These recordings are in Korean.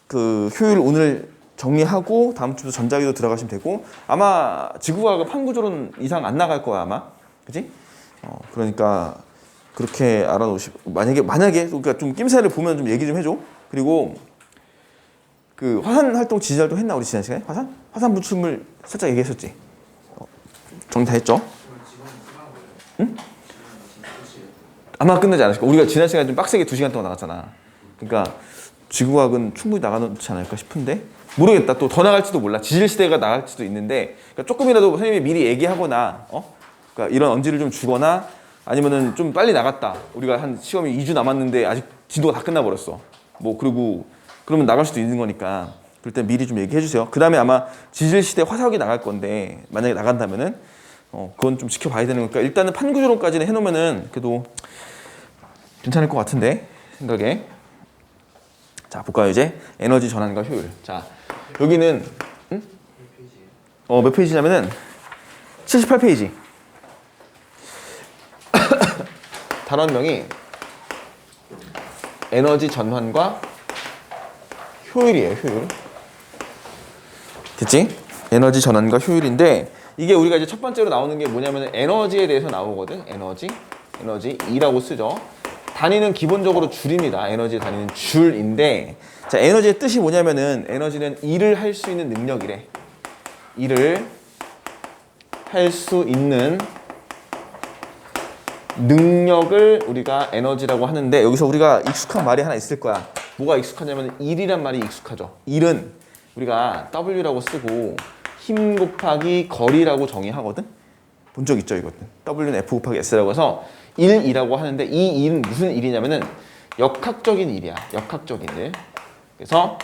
그 효율 오늘 정리하고 다음 주부터 전자기도 들어가시면 되고 아마 지구과학은 판구조론 이상 안 나갈 거야 아마. 그지? 그러니까 그렇게 알아놓으시고 만약에 그러니까 좀 낌새를 보면 좀 얘기 좀 해줘. 그리고 그 화산 활동 지지 활동 했나 우리 지난 시간에 화산 분출물 살짝 얘기했었지. 정리 다 했죠? 응? 아마 끝나지 않을까. 우리가 지난 시간에 좀 빡세게 2시간 동안 나갔잖아. 그러니까 지구과학은 충분히 나가놓지 않을까 싶은데 모르겠다. 또 더 나갈지도 몰라. 지질 시대가 나갈지도 있는데 그러니까 조금이라도 선생님이 미리 얘기하거나 그러니까 이런 언지를 좀 주거나 아니면은 좀 빨리 나갔다. 우리가 한 시험이 2주 남았는데 아직 지도가 다 끝나버렸어. 뭐 그리고 그러면 나갈 수도 있는 거니까 그럴 때 미리 좀 얘기해 주세요. 그 다음에 아마 지질 시대 화석이 나갈 건데 만약에 나간다면은 그건 좀 지켜봐야 되는 거니까 일단은 판구조론까지는 해놓으면은 그래도 괜찮을 것 같은데 생각에. 자 볼까요 이제 에너지 전환과 효율. 자 여기는 몇 페이지냐면은 78페이지. 단원명이 에너지 전환과 효율이에요. 효율. 됐지? 에너지 전환과 효율인데 이게 우리가 이제 첫 번째로 나오는 게 뭐냐면 에너지에 대해서 나오거든. 에너지 E라고 쓰죠. 단위는 기본적으로 줄입니다. 에너지 단위는 줄인데 자 에너지의 뜻이 뭐냐면은 에너지는 일을 할 수 있는 능력이래. 일을 할 수 있는 능력을 우리가 에너지라고 하는데 여기서 우리가 익숙한 말이 하나 있을 거야. 뭐가 익숙하냐면 일이란 말이 익숙하죠. 일은 우리가 W라고 쓰고 힘 곱하기 거리라고 정의하거든. 본 적 있죠 이것은. W는 F 곱하기 S라고 해서 일이라고 하는데 이 일은 무슨 일이냐면은 역학적인 일이야. 역학적인 일. 그래서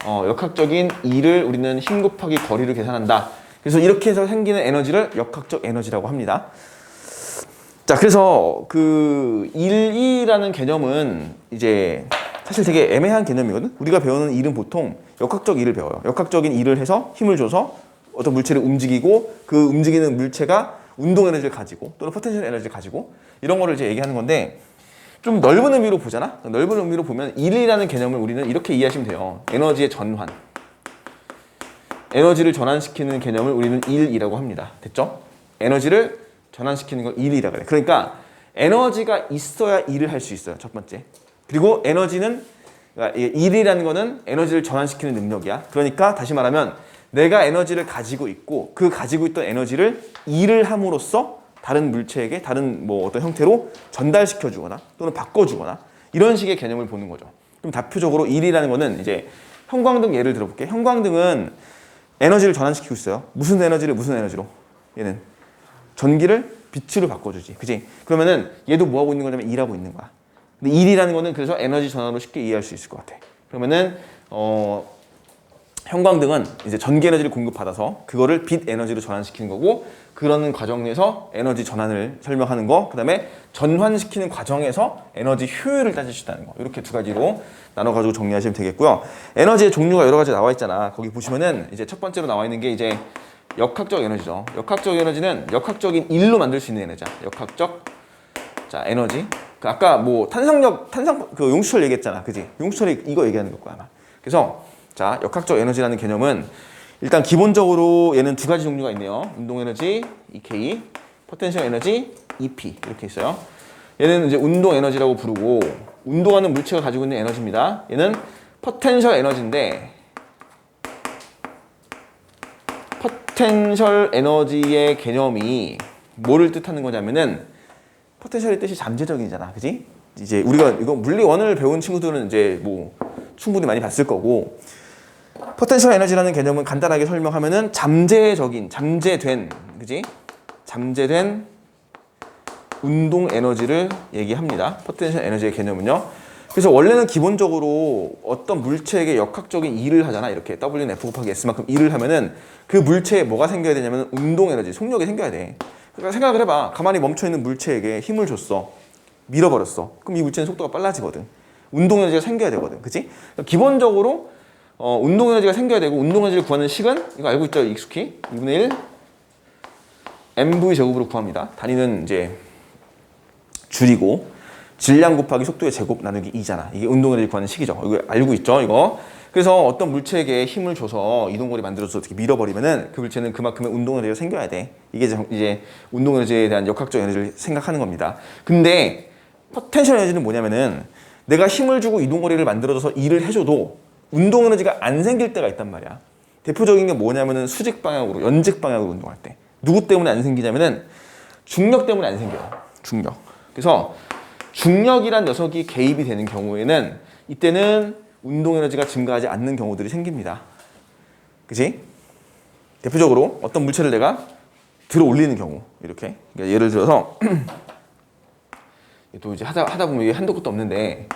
역학적인 일을 우리는 힘 곱하기 거리를 계산한다. 그래서 이렇게 해서 생기는 에너지를 역학적 에너지라고 합니다. 자, 그래서 그 일이라는 개념은 이제 사실 되게 애매한 개념이거든. 우리가 배우는 일은 보통 역학적 일을 배워요. 역학적인 일을 해서 힘을 줘서 어떤 물체를 움직이고 그 움직이는 물체가 운동 에너지를 가지고 또는 포텐셜 에너지를 가지고 이런 거를 이제 얘기하는 건데 좀 넓은 의미로 보잖아. 넓은 의미로 보면 일이라는 개념을 우리는 이렇게 이해하시면 돼요. 에너지의 전환. 에너지를 전환시키는 개념을 우리는 일이라고 합니다. 됐죠? 에너지를 전환시키는 걸 일이라 그래. 그러니까 에너지가 있어야 일을 할 수 있어요. 첫 번째. 그리고 에너지는 그러니까 일이라는 거는 에너지를 전환시키는 능력이야. 그러니까 다시 말하면 내가 에너지를 가지고 있고 그 가지고 있던 에너지를 일을 함으로써 다른 물체에게 다른 뭐 어떤 형태로 전달시켜 주거나 또는 바꿔 주거나 이런 식의 개념을 보는 거죠. 그럼 대표적으로 일이라는 거는 이제 형광등 예를 들어 볼게. 형광등은 에너지를 전환시키고 있어요. 무슨 에너지를 무슨 에너지로? 얘는 전기를 빛으로 바꿔주지. 그지? 그러면은 얘도 뭐 하고 있는 거냐면 일하고 있는 거야. 근데 일이라는 거는 그래서 에너지 전환으로 쉽게 이해할 수 있을 것 같아. 그러면은 형광등은 이제 전기 에너지를 공급받아서 그거를 빛 에너지로 전환시키는 거고 그러는 과정에서 에너지 전환을 설명하는 거, 그 다음에 전환시키는 과정에서 에너지 효율을 따질 수 있다는 거. 이렇게 두 가지로 나눠가지고 정리하시면 되겠고요. 에너지의 종류가 여러 가지 나와 있잖아. 거기 보시면은 이제 첫 번째로 나와 있는 게 이제 역학적 에너지죠. 역학적 에너지는 역학적인 일로 만들 수 있는 에너지야. 역학적 에너지. 그 아까 뭐 그 용수철 얘기했잖아. 그지? 용수철이 이거 얘기하는 거야 아마. 그래서 자, 역학적 에너지라는 개념은 일단 기본적으로 얘는 두 가지 종류가 있네요. 운동 에너지 EK, 포텐셜 에너지 EP 이렇게 있어요. 얘는 이제 운동 에너지라고 부르고 운동하는 물체가 가지고 있는 에너지입니다. 얘는 포텐셜 에너지인데 포텐셜 에너지의 개념이 뭐를 뜻하는 거냐면은 포텐셜의 뜻이 잠재적이잖아. 그지? 이제 우리가 이거 물리 1을 배운 친구들은 이제 뭐 충분히 많이 봤을 거고 포텐셜 에너지라는 개념은 간단하게 설명하면은 잠재된, 그지? 잠재된 운동 에너지를 얘기합니다. 포텐셜 에너지의 개념은요. 그래서 원래는 기본적으로 어떤 물체에게 역학적인 일을 하잖아. 이렇게 W는 F 곱하기 S만큼 일을 하면은 그 물체에 뭐가 생겨야 되냐면 운동 에너지, 속력이 생겨야 돼. 그러니까 생각을 해봐. 가만히 멈춰있는 물체에게 힘을 줬어. 밀어버렸어. 그럼 이 물체는 속도가 빨라지거든. 운동 에너지가 생겨야 되거든. 그치? 그러니까 기본적으로 운동 에너지가 생겨야 되고 운동 에너지를 구하는 식은 이거 알고 있죠? 익숙히 2분의 1 mv 제곱으로 구합니다. 단위는 이제 줄이고 질량 곱하기 속도의 제곱 나누기 2잖아. 이게 운동에너지 구하는 식이죠. 이거 알고 있죠, 이거? 그래서 어떤 물체에게 힘을 줘서 이동거리 만들어서 어떻게 밀어버리면은 그 물체는 그만큼의 운동에너지가 생겨야 돼. 이게 이제 운동에너지에 대한 역학적 에너지를 생각하는 겁니다. 근데 포텐셜 에너지는 뭐냐면은 내가 힘을 주고 이동거리를 만들어줘서 일을 해줘도 운동에너지가 안 생길 때가 있단 말이야. 대표적인 게 뭐냐면은 수직 방향으로, 연직 방향으로 운동할 때. 누구 때문에 안 생기냐면은 중력 때문에 안 생겨요. 중력. 그래서 중력이란 녀석이 개입이 되는 경우에는 이때는 운동 에너지가 증가하지 않는 경우들이 생깁니다. 그치? 대표적으로 어떤 물체를 내가 들어 올리는 경우, 이렇게. 그러니까 예를 들어서, 또 이제 하다 보면 이게 한도 끝도 없는데,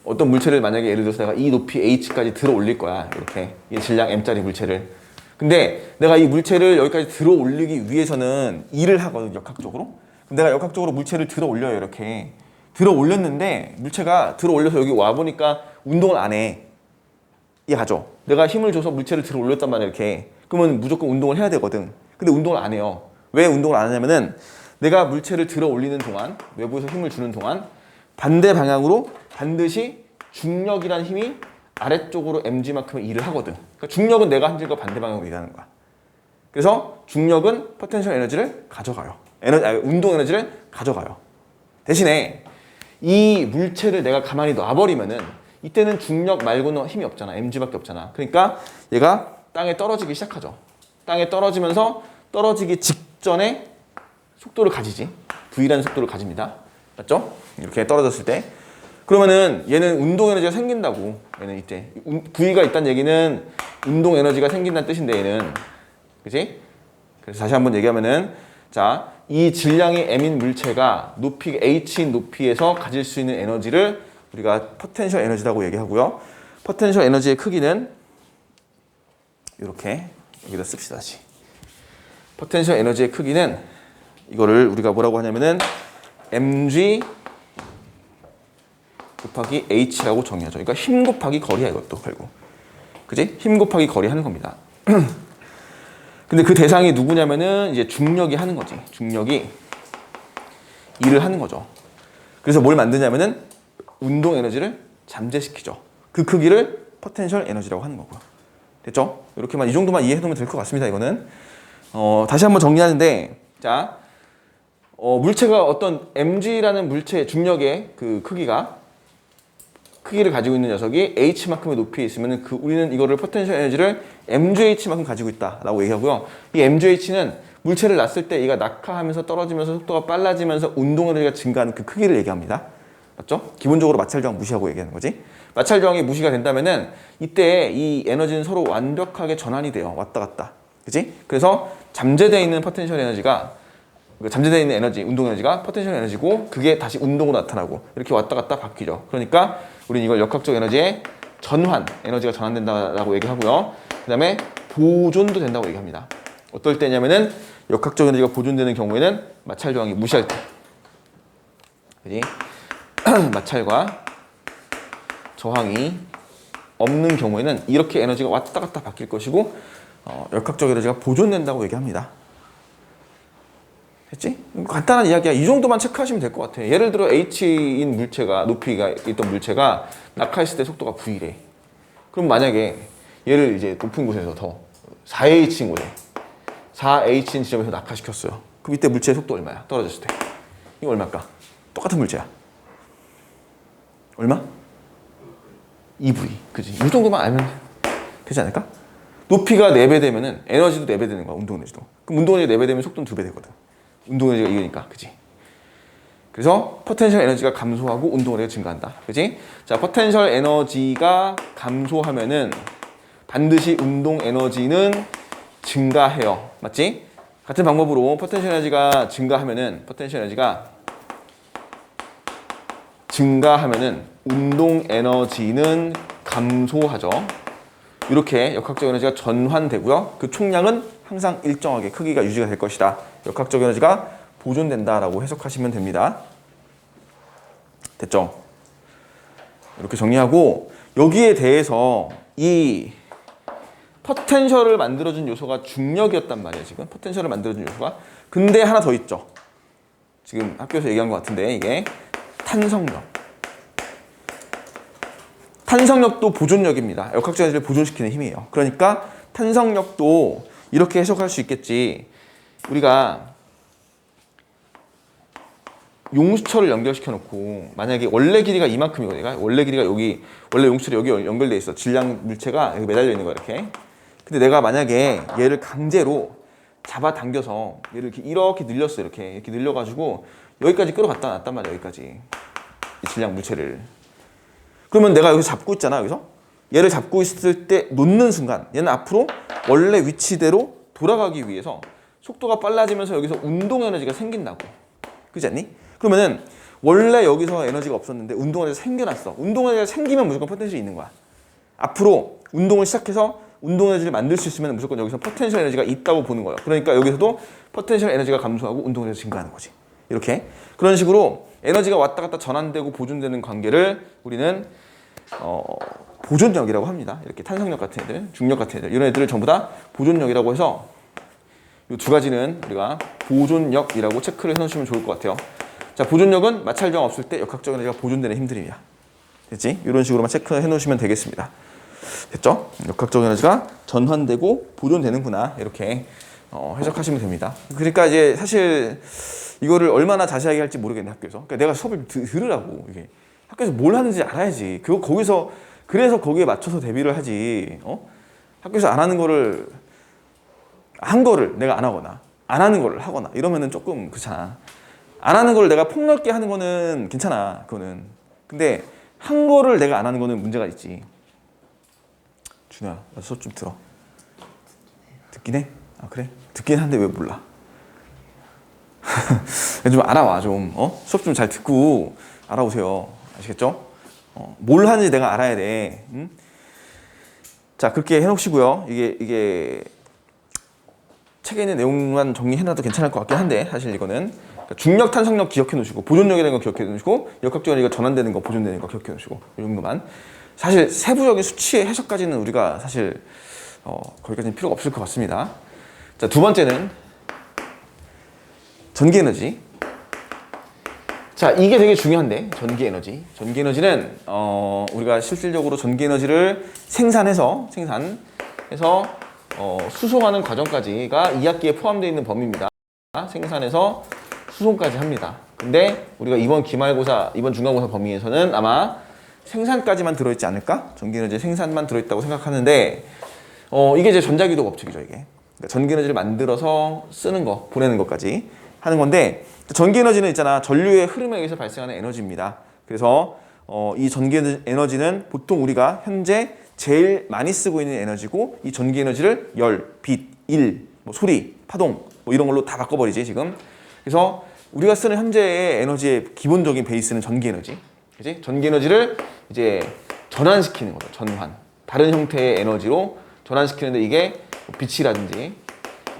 어떤 물체를 만약에 예를 들어서 내가 이 높이 H까지 들어 올릴 거야. 이렇게. 이 질량 M짜리 물체를. 근데 내가 이 물체를 여기까지 들어 올리기 위해서는 일을 하거든, 역학적으로. 그럼 내가 역학적으로 물체를 들어 올려요, 이렇게. 들어 올렸는데 물체가 들어 올려서 여기 와 보니까 운동을 안 해. 이해가죠? 내가 힘을 줘서 물체를 들어 올렸단 말이야, 이렇게. 그러면 무조건 운동을 해야 되거든. 근데 운동을 안 해요. 왜 운동을 안 하냐면은 내가 물체를 들어 올리는 동안, 외부에서 힘을 주는 동안 반대 방향으로 반드시 중력이라는 힘이 아래쪽으로 mg만큼의 일을 하거든. 그러니까 중력은 내가 한 일과 반대 방향으로 일하는 거야. 그래서 중력은 포텐셜 에너지를 가져가요. 운동 에너지를 가져가요. 대신에 이 물체를 내가 가만히 놔버리면은 이때는 중력 말고는 힘이 없잖아. mg밖에 없잖아. 그러니까 얘가 땅에 떨어지기 시작하죠. 땅에 떨어지면서 떨어지기 직전에 속도를 가지지. v라는 속도를 가집니다. 맞죠? 이렇게 떨어졌을 때. 그러면은 얘는 운동 에너지가 생긴다고. 얘는 이때 v가 있다는 얘기는 운동 에너지가 생긴다는 뜻인데 얘는. 그치? 그래서 다시 한번 얘기하면은 자, 이 질량이 m인 물체가 높이 h인 높이에서 가질 수 있는 에너지를 우리가 포텐셜 에너지라고 얘기하고요. 포텐셜 에너지의 크기는 이렇게 여기다 씁시다. 다시. 포텐셜 에너지의 크기는 이거를 우리가 뭐라고 하냐면은 mg 곱하기 h라고 정의하죠. 그러니까 힘 곱하기 거리야, 이것도 결국. 그지? 힘 곱하기 거리 하는 겁니다. 근데 그 대상이 누구냐면은 이제 중력이 하는 거지. 중력이 일을 하는 거죠. 그래서 뭘 만드냐면은 운동 에너지를 잠재시키죠. 그 크기를 포텐셜 에너지라고 하는 거고요. 됐죠? 이렇게만 이 정도만 이해해두면 될 것 같습니다. 이거는 다시 한번 정리하는데, 자, 물체가 어떤 mg라는 물체 중력의 그 크기를 가지고 있는 녀석이 h만큼의 높이에 있으면 우리는 이거를 포텐셜 에너지를 mgh만큼 가지고 있다라고 얘기하고요. 이 mgh는 물체를 놨을 때 얘가 낙하하면서 떨어지면서 속도가 빨라지면서 운동 에너지가 증가하는 그 크기를 얘기합니다. 맞죠? 기본적으로 마찰 저항 무시하고 얘기하는 거지. 마찰 저항이 무시가 된다면은 이때 이 에너지는 서로 완벽하게 전환이 돼요. 왔다 갔다. 그치? 그래서 잠재되어 있는 포텐셜 에너지가 잠재되어 있는 에너지, 운동 에너지가 포텐셜 에너지고 그게 다시 운동으로 나타나고 이렇게 왔다 갔다 바뀌죠. 그러니까 우리는 이걸 역학적 에너지의 전환, 에너지가 전환된다라고 얘기하고요. 그 다음에 보존도 된다고 얘기합니다. 어떨 때냐면은 역학적 에너지가 보존되는 경우에는 마찰 저항이 무시할 때. 그지? 마찰과 저항이 없는 경우에는 이렇게 에너지가 왔다 갔다 바뀔 것이고 역학적 에너지가 보존된다고 얘기합니다. 됐지? 간단한 이야기야. 이 정도만 체크하시면 될 것 같아. 예를 들어 H인 물체가, 높이가 있던 물체가 낙하했을 때 속도가 V래. 그럼 만약에 얘를 이제 높은 곳에서 더 4H인 곳에 4H인 지점에서 낙하시켰어요. 그럼 이때 물체의 속도 얼마야? 떨어졌을 때. 이거 얼마일까? 똑같은 물체야. 얼마? 2V. 그지? 이 정도만 알면 되지 않을까? 높이가 4배 되면은 에너지도 4배 되는 거야. 운동 에너지도. 그럼 운동 에너지 4배 되면 속도는 2배 되거든. 운동 에너지가 이기니까. 그지? 그래서 포텐셜 에너지가 감소하고 운동 에너지가 증가한다. 그지? 자, 포텐셜 에너지가 감소하면은 반드시 운동 에너지는 증가해요. 맞지? 같은 방법으로 포텐셜 에너지가 증가하면은 운동 에너지는 감소하죠. 이렇게 역학적 에너지가 전환되고요. 그 총량은 항상 일정하게 크기가 유지가 될 것이다. 역학적 에너지가 보존된다라고 해석하시면 됩니다. 됐죠? 이렇게 정리하고 여기에 대해서 이 포텐셜을 만들어준 요소가 중력이었단 말이에요. 지금 포텐셜을 만들어준 요소가. 근데 하나 더 있죠. 지금 학교에서 얘기한 것 같은데 이게 탄성력. 탄성력도 보존력입니다. 역학적 에너지를 보존시키는 힘이에요. 그러니까 탄성력도 이렇게 해석할 수 있겠지. 우리가 용수철을 연결시켜 놓고 만약에 원래 길이가 이만큼이거든요. 원래 길이가 여기, 원래 용수철이 여기 연결돼 있어. 질량 물체가 여기 매달려 있는 거야, 이렇게. 근데 내가 만약에 얘를 강제로 잡아당겨서 얘를 이렇게 늘렸어. 이렇게 늘려가지고 여기까지 끌어갔다 놨단 말이야. 여기까지 이 질량 물체를. 그러면 내가 여기서 잡고 있잖아. 여기서 얘를 잡고 있을 때 놓는 순간 얘는 앞으로 원래 위치대로 돌아가기 위해서 속도가 빨라지면서 여기서 운동 에너지가 생긴다고. 그렇지 않니? 그러면은 원래 여기서 에너지가 없었는데 운동 에너지가 생겨났어. 운동 에너지가 생기면 무조건 포텐셜이 있는 거야. 앞으로 운동을 시작해서 운동 에너지를 만들 수 있으면 무조건 여기서 포텐셜 에너지가 있다고 보는 거예요. 그러니까 여기서도 포텐셜 에너지가 감소하고 운동 에너지가 증가하는 거지. 이렇게 그런 식으로 에너지가 왔다 갔다 전환되고 보존되는 관계를 우리는 보존력이라고 합니다. 이렇게 탄성력 같은 애들, 중력 같은 애들, 이런 애들을 전부 다 보존력이라고 해서 이 두 가지는 우리가 보존력이라고 체크를 해놓으시면 좋을 것 같아요. 자, 보존력은 마찰 저항 없을 때 역학적 에너지가 보존되는 힘들이야. 됐지? 이런 식으로만 체크해 놓으시면 되겠습니다. 됐죠? 역학적 에너지가 전환되고 보존되는구나. 이렇게 해석하시면 됩니다. 그러니까 이제 사실 이거를 얼마나 자세하게 할지 모르겠네, 학교에서. 그러니까 내가 수업을 들으라고. 이게 학교에서 뭘 하는지 알아야지. 거기서 그래서 거기에 맞춰서 대비를 하지. 학교에서 안 하는 거를 한 거를 내가 안 하거나 안 하는 거를 하거나 이러면은 조금 그렇잖아. 안 하는 걸 내가 폭넓게 하는 거는 괜찮아. 그거는. 근데 한 거를 내가 안 하는 거는 문제가 있지. 준호야, 나 수업 좀 들어. 듣긴 해? 아, 그래? 듣긴 하는데 왜 몰라? 좀 알아와, 좀. 수업 좀 잘 듣고 알아오세요. 아시겠죠? 뭘 하는지 내가 알아야 돼. 응? 자, 그렇게 해놓으시고요. 이게 책에 있는 내용만 정리해놔도 괜찮을 것 같긴 한데, 사실 이거는 그러니까 중력, 탄성력 기억해 놓으시고, 보존력이라는 거 기억해 놓으시고, 역학적 에너지가 전환되는 거, 보존되는 거 기억해 놓으시고, 이 정도만. 사실 세부적인 수치의 해석까지는 우리가 사실 거기까지는 필요가 없을 것 같습니다. 자, 두 번째는 전기 에너지. 자, 이게 되게 중요한데, 전기 에너지. 전기 에너지는 우리가 실질적으로 전기 에너지를 생산해서 수송하는 과정까지가 2학기에 포함되어 있는 범위입니다. 생산해서 수송까지 합니다. 근데 우리가 이번 기말고사, 이번 중간고사 범위에서는 아마 생산까지만 들어있지 않을까? 전기에너지 생산만 들어있다고 생각하는데 이게 이제 전자기도 법칙이죠, 이게. 그러니까 전기에너지를 만들어서 쓰는 거, 보내는 것까지 하는 건데, 전기에너지는 있잖아, 전류의 흐름에 의해서 발생하는 에너지입니다. 그래서 이 전기에너지는 보통 우리가 현재 제일 많이 쓰고 있는 에너지고, 이 전기에너지를 열, 빛, 일, 소리, 파동 이런 걸로 다 바꿔버리지 지금. 그래서 우리가 쓰는 현재의 에너지의 기본적인 베이스는 전기에너지. 그치? 전기에너지를 이제 전환시키는 거죠. 전환. 다른 형태의 에너지로 전환시키는데 이게 빛이라든지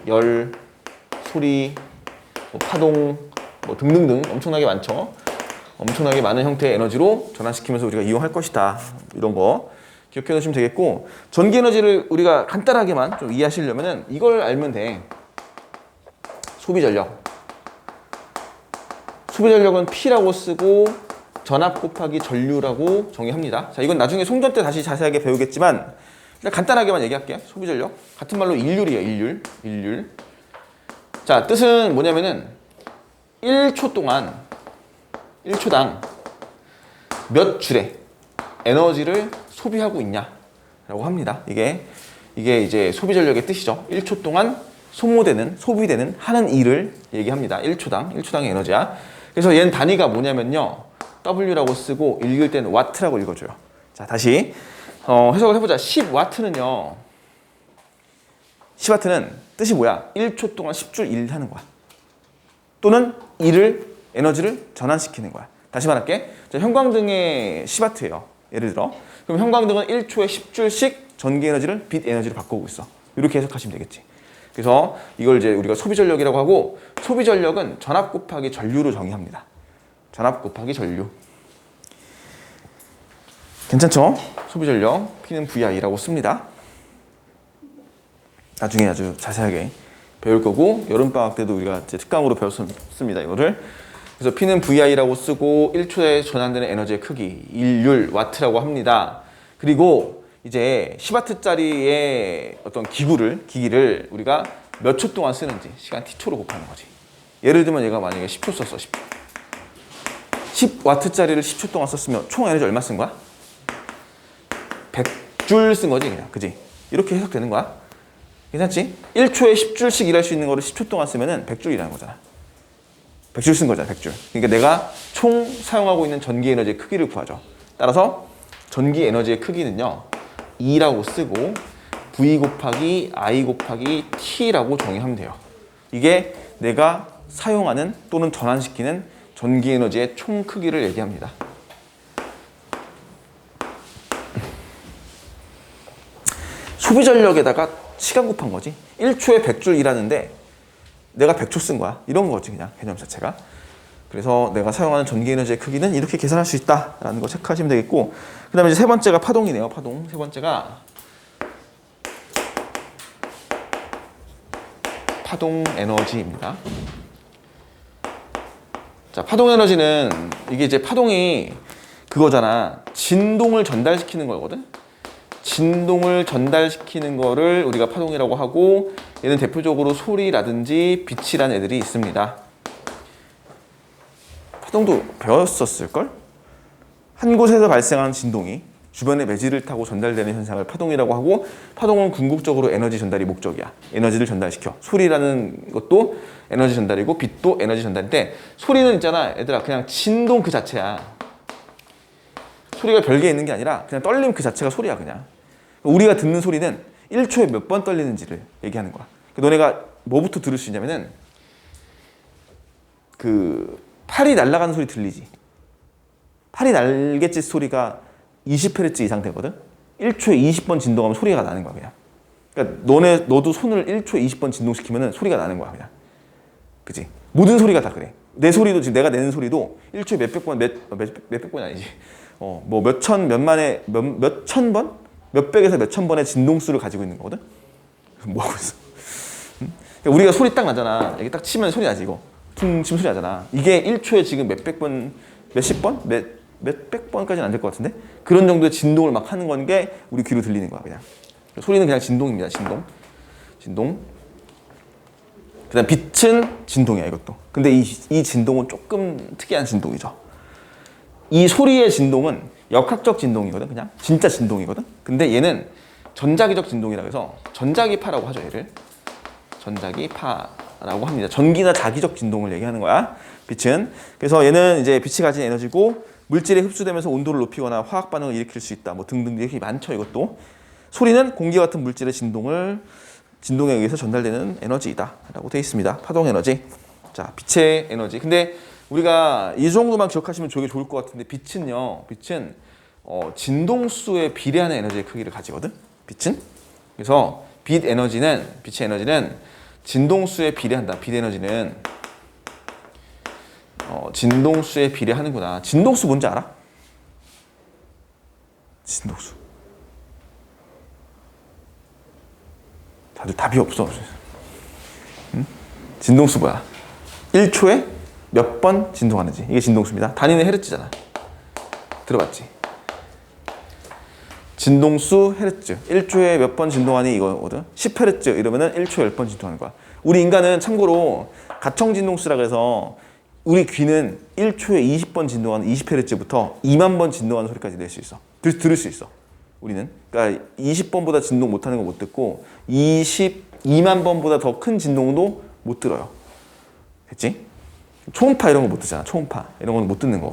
열, 소리, 파동 등등등 엄청나게 많죠. 엄청나게 많은 형태의 에너지로 전환시키면서 우리가 이용할 것이다. 이런 거 기억해 놓으시면 되겠고, 전기 에너지를 우리가 간단하게만 좀 이해하시려면은 이걸 알면 돼. 소비 전력. 소비 전력은 P라고 쓰고 전압 곱하기 전류라고 정의합니다. 자, 이건 나중에 송전 때 다시 자세하게 배우겠지만 일단 간단하게만 얘기할게요. 소비 전력. 같은 말로 일률이에요. 일률. 자, 뜻은 뭐냐면은 1초 동안 1초당 몇 줄의 에너지를 소비하고 있냐라고 합니다. 이게 이제 소비 전력의 뜻이죠. 1초 동안 소비되는 하는 일을 얘기합니다. 1초당의 에너지야. 그래서 얘는 단위가 뭐냐면요, W라고 쓰고 읽을 때는 와트라고 읽어줘요. 자, 다시 해석을 해보자. 10와트는요, 10와트는 뜻이 뭐야? 1초 동안 10줄 일 하는 거야. 또는 에너지를 전환시키는 거야. 다시 말할게. 자, 형광등의 10와트예요. 예를 들어. 그럼 형광등은 1초에 10줄씩 전기 에너지를 빛 에너지로 바꾸고 있어. 이렇게 해석하시면 되겠지. 그래서 이걸 이제 우리가 소비 전력이라고 하고, 소비 전력은 전압 곱하기 전류로 정의합니다. 전압 곱하기 전류. 괜찮죠? 소비 전력, P는 VI라고 씁니다. 나중에 아주 자세하게 배울 거고, 여름방학 때도 우리가 이제 특강으로 배웠습니다, 이거를. 그래서 P는 VI라고 쓰고 1초에 전환되는 에너지의 크기, 일률, 와트라고 합니다. 그리고 이제 10W짜리의 어떤 기기를 우리가 몇 초 동안 쓰는지 시간 t초로 곱하는 거지. 예를 들면 얘가 만약에 10초 썼어. 10W짜리를 10초 동안 썼으면 총 에너지 얼마 쓴 거야? 100줄 쓴 거지 그냥. 그지? 이렇게 해석되는 거야. 괜찮지? 1초에 10줄씩 일할 수 있는 거를 10초 동안 쓰면은 100줄 일하는 거잖아. 100줄 쓴 거잖아. 100줄. 그러니까 내가 총 사용하고 있는 전기 에너지의 크기를 구하죠. 따라서 전기 에너지의 크기는요. E라고 쓰고 V 곱하기 I 곱하기 T라고 정의하면 돼요. 이게 내가 사용하는 또는 전환시키는 전기 에너지의 총 크기를 얘기합니다. 소비 전력에다가 시간 곱한 거지. 1초에 100줄 일하는데 내가 100초 쓴 거야. 이런 거지 그냥 개념 자체가. 그래서 내가 사용하는 전기 에너지의 크기는 이렇게 계산할 수 있다라는 거 체크하시면 되겠고, 그 다음에 이제 세 번째가 파동이네요. 파동. 세 번째가 파동 에너지입니다. 자, 파동 에너지는 이게 이제 파동이 그거잖아. 진동을 전달시키는 거거든. 진동을 전달시키는 거를 우리가 파동이라고 하고, 얘는 대표적으로 소리라든지 빛이라는 애들이 있습니다. 파동도 배웠었을걸? 한 곳에서 발생하는 진동이 주변의 매질을 타고 전달되는 현상을 파동이라고 하고, 파동은 궁극적으로 에너지 전달이 목적이야. 에너지를 전달시켜. 소리라는 것도 에너지 전달이고 빛도 에너지 전달인데, 소리는 있잖아 얘들아 그냥 진동 그 자체야. 소리가 별게 있는 게 아니라 그냥 떨림 그 자체가 소리야. 그냥 우리가 듣는 소리는 1초에 몇 번 떨리는지를 얘기하는 거야. 너네가 뭐부터 들을 수 있냐면은 그 팔이 날아가는 소리 들리지. 팔이 날갯짓 소리가 20Hz 이상 되거든. 1초에 20번 진동하면 소리가 나는 거야 그냥. 그러니까 너도 손을 1초에 20번 진동시키면은 소리가 나는 거야 그냥. 그치? 모든 소리가 다 그래. 내 소리도 지금 내가 내는 소리도 1초에 몇백 번, 몇백 번이 아니지. 뭐 몇천, 몇만에, 몇천 번? 몇백에서 몇천 번의 진동수를 가지고 있는 거거든? 뭐 하고 있어? 그러니까 우리가 소리 딱 나잖아. 이게 딱 치면 소리 나지, 이거. 퉁 치면 소리 나잖아. 이게 1초에 지금 몇백 번, 몇십 번? 몇백 번까지는 안 될 것 같은데? 그런 정도의 진동을 막 하는 건 게 우리 귀로 들리는 거야, 그냥. 소리는 그냥 진동입니다, 진동. 그 다음 빛은 진동이야, 이것도. 근데 이 진동은 조금 특이한 진동이죠. 이 소리의 진동은 역학적 진동이거든. 그냥 진짜 진동이거든. 근데 얘는 전자기적 진동이라고 해서 전자기파라고 하죠. 얘를 전자기파라고 합니다. 전기나 자기적 진동을 얘기하는 거야, 빛은. 그래서 얘는 이제 빛이 가진 에너지고, 물질에 흡수되면서 온도를 높이거나 화학 반응을 일으킬 수 있다, 뭐 등등 이렇게 많죠. 이것도. 소리는 공기 같은 물질의 진동에 의해서 전달되는 에너지이다 라고 되어 있습니다. 파동 에너지. 자, 빛의 에너지. 근데 우리가 이 정도만 기억하시면 되게 좋을 것 같은데, 빛은 진동수에 비례하는 에너지의 크기를 가지거든. 빛은. 그래서 빛의 에너지는 진동수에 비례한다. 빛 에너지는 진동수에 비례하는구나. 진동수 뭔지 알아? 진동수. 다들 답이 없어. 응? 진동수 뭐야? 1초에 몇 번 진동하는지. 이게 진동수입니다. 단위는 헤르츠잖아. 들어봤지? 진동수 헤르츠. 1초에 몇 번 진동하니 이거거든. 10Hz 이러면은 1초에 10번 진동하는 거야. 우리 인간은 참고로 가청 진동수라 그래서 우리 귀는 1초에 20번 진동하는 20Hz부터 2만 번 진동하는 소리까지 낼 수 있어. 들을 수 있어. 우리는. 그러니까 20번보다 진동 못하는 거 못 듣고 22만 번보다 더 큰 진동도 못 들어요. 됐지? 초음파 이런 거 못 듣잖아. 초음파 이런 건 못 듣는 거.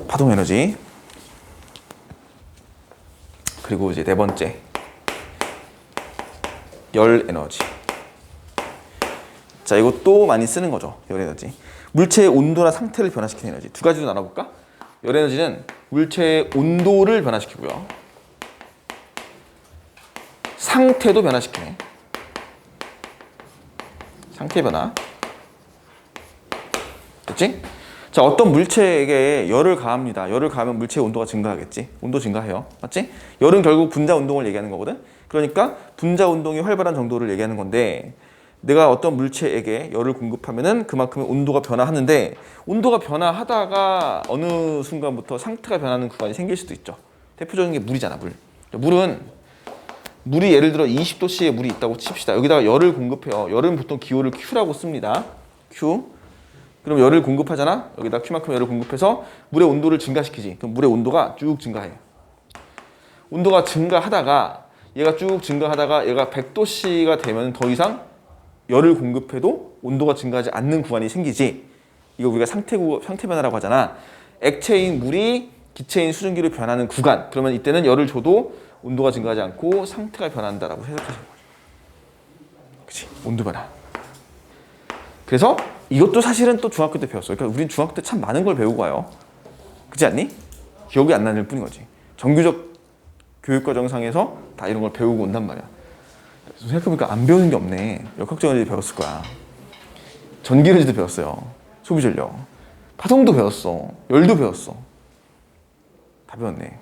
파동 에너지. 그리고 이제 네 번째, 열 에너지. 자, 이것도 많이 쓰는 거죠. 열 에너지. 물체의 온도나 상태를 변화시키는 에너지. 두 가지로 나눠볼까? 열 에너지는 물체의 온도를 변화시키고요, 상태도 변화시키네. 상태 변화. 됐지? 자, 어떤 물체에게 열을 가합니다. 열을 가하면 물체의 온도가 증가하겠지. 온도 증가해요. 맞지? 열은 결국 분자 운동을 얘기하는 거거든. 그러니까 분자 운동이 활발한 정도를 얘기하는 건데, 내가 어떤 물체에게 열을 공급하면은 그만큼의 온도가 변화하는데, 온도가 변화하다가 어느 순간부터 상태가 변하는 구간이 생길 수도 있죠. 대표적인 게 물이잖아, 물. 물이 예를 들어 20도씨의 물이 있다고 칩시다. 여기다가 열을 공급해요. 열은 보통 기호를 Q라고 씁니다. Q. 그럼 열을 공급하잖아. 여기다 Q만큼 열을 공급해서 물의 온도를 증가시키지. 그럼 물의 온도가 쭉 증가해. 온도가 증가하다가 얘가 쭉 증가하다가 얘가 100도씨가 되면 더 이상 열을 공급해도 온도가 증가하지 않는 구간이 생기지. 이거 우리가 상태 변화라고 하잖아. 액체인 물이 기체인 수증기로 변하는 구간. 그러면 이때는 열을 줘도 온도가 증가하지 않고 상태가 변한다라고 해석하시는 거죠. 그치? 온도 변화. 그래서 이것도 사실은 또 중학교 때 배웠어. 그러니까 우린 중학교 때 참 많은 걸 배우고 와요. 그렇지 않니? 기억이 안 나는 뿐인 거지. 정규적 교육과정상에서 다 이런 걸 배우고 온단 말이야. 생각해보니까 안 배우는 게 없네. 역학적 에너지 배웠을 거야. 전기 에너지도 배웠어요. 소비 전력. 파동도 배웠어. 열도 배웠어. 다 배웠네.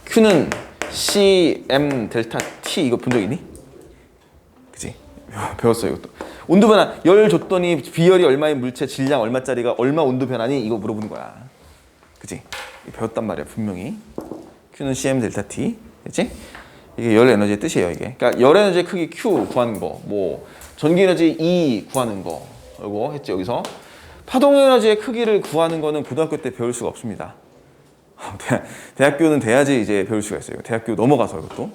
Q는 CM 델타 T 이거 본 적 있니? 그치? 배웠어 이것도. 온도 변화. 열 줬더니 비열이 얼마인 물체 질량 얼마짜리가 얼마 온도 변하니? 이거 물어보는 거야. 그치? 배웠단 말이야 분명히. Q는 CM 델타 T. 그치? 이게 열 에너지의 뜻이에요 이게. 그러니까 열 에너지의 크기 Q 구하는 거. 뭐 전기 에너지 E 구하는 거. 이거 했지 여기서. 파동 에너지의 크기를 구하는 거는 고등학교 때 배울 수가 없습니다. 대학교는 돼야지 이제 배울 수가 있어요. 대학교 넘어가서 이것도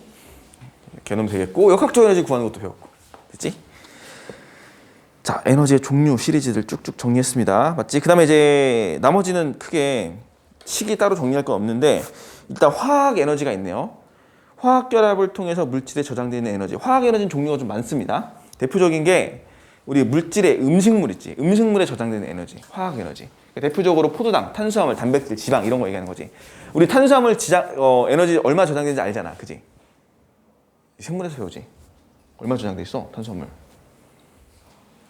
개념 되겠고 역학적 에너지 구하는 것도 배웠고. 됐지? 자, 에너지의 종류 시리즈들 쭉쭉 정리했습니다. 맞지? 그 다음에 이제 나머지는 크게 식이 따로 정리할 건 없는데 일단 화학 에너지가 있네요. 화학 결합을 통해서 물질에 저장되는 에너지. 화학 에너지는 종류가 좀 많습니다. 대표적인 게 우리 물질의 음식물 있지. 음식물에 저장되는 에너지. 화학 에너지. 대표적으로 포도당, 탄수화물, 단백질, 지방 이런 거 얘기하는 거지. 우리 탄수화물 에너지 얼마 저장되는지 알잖아. 그지? 생물에서 배우지. 얼마 저장돼 있어? 탄수화물.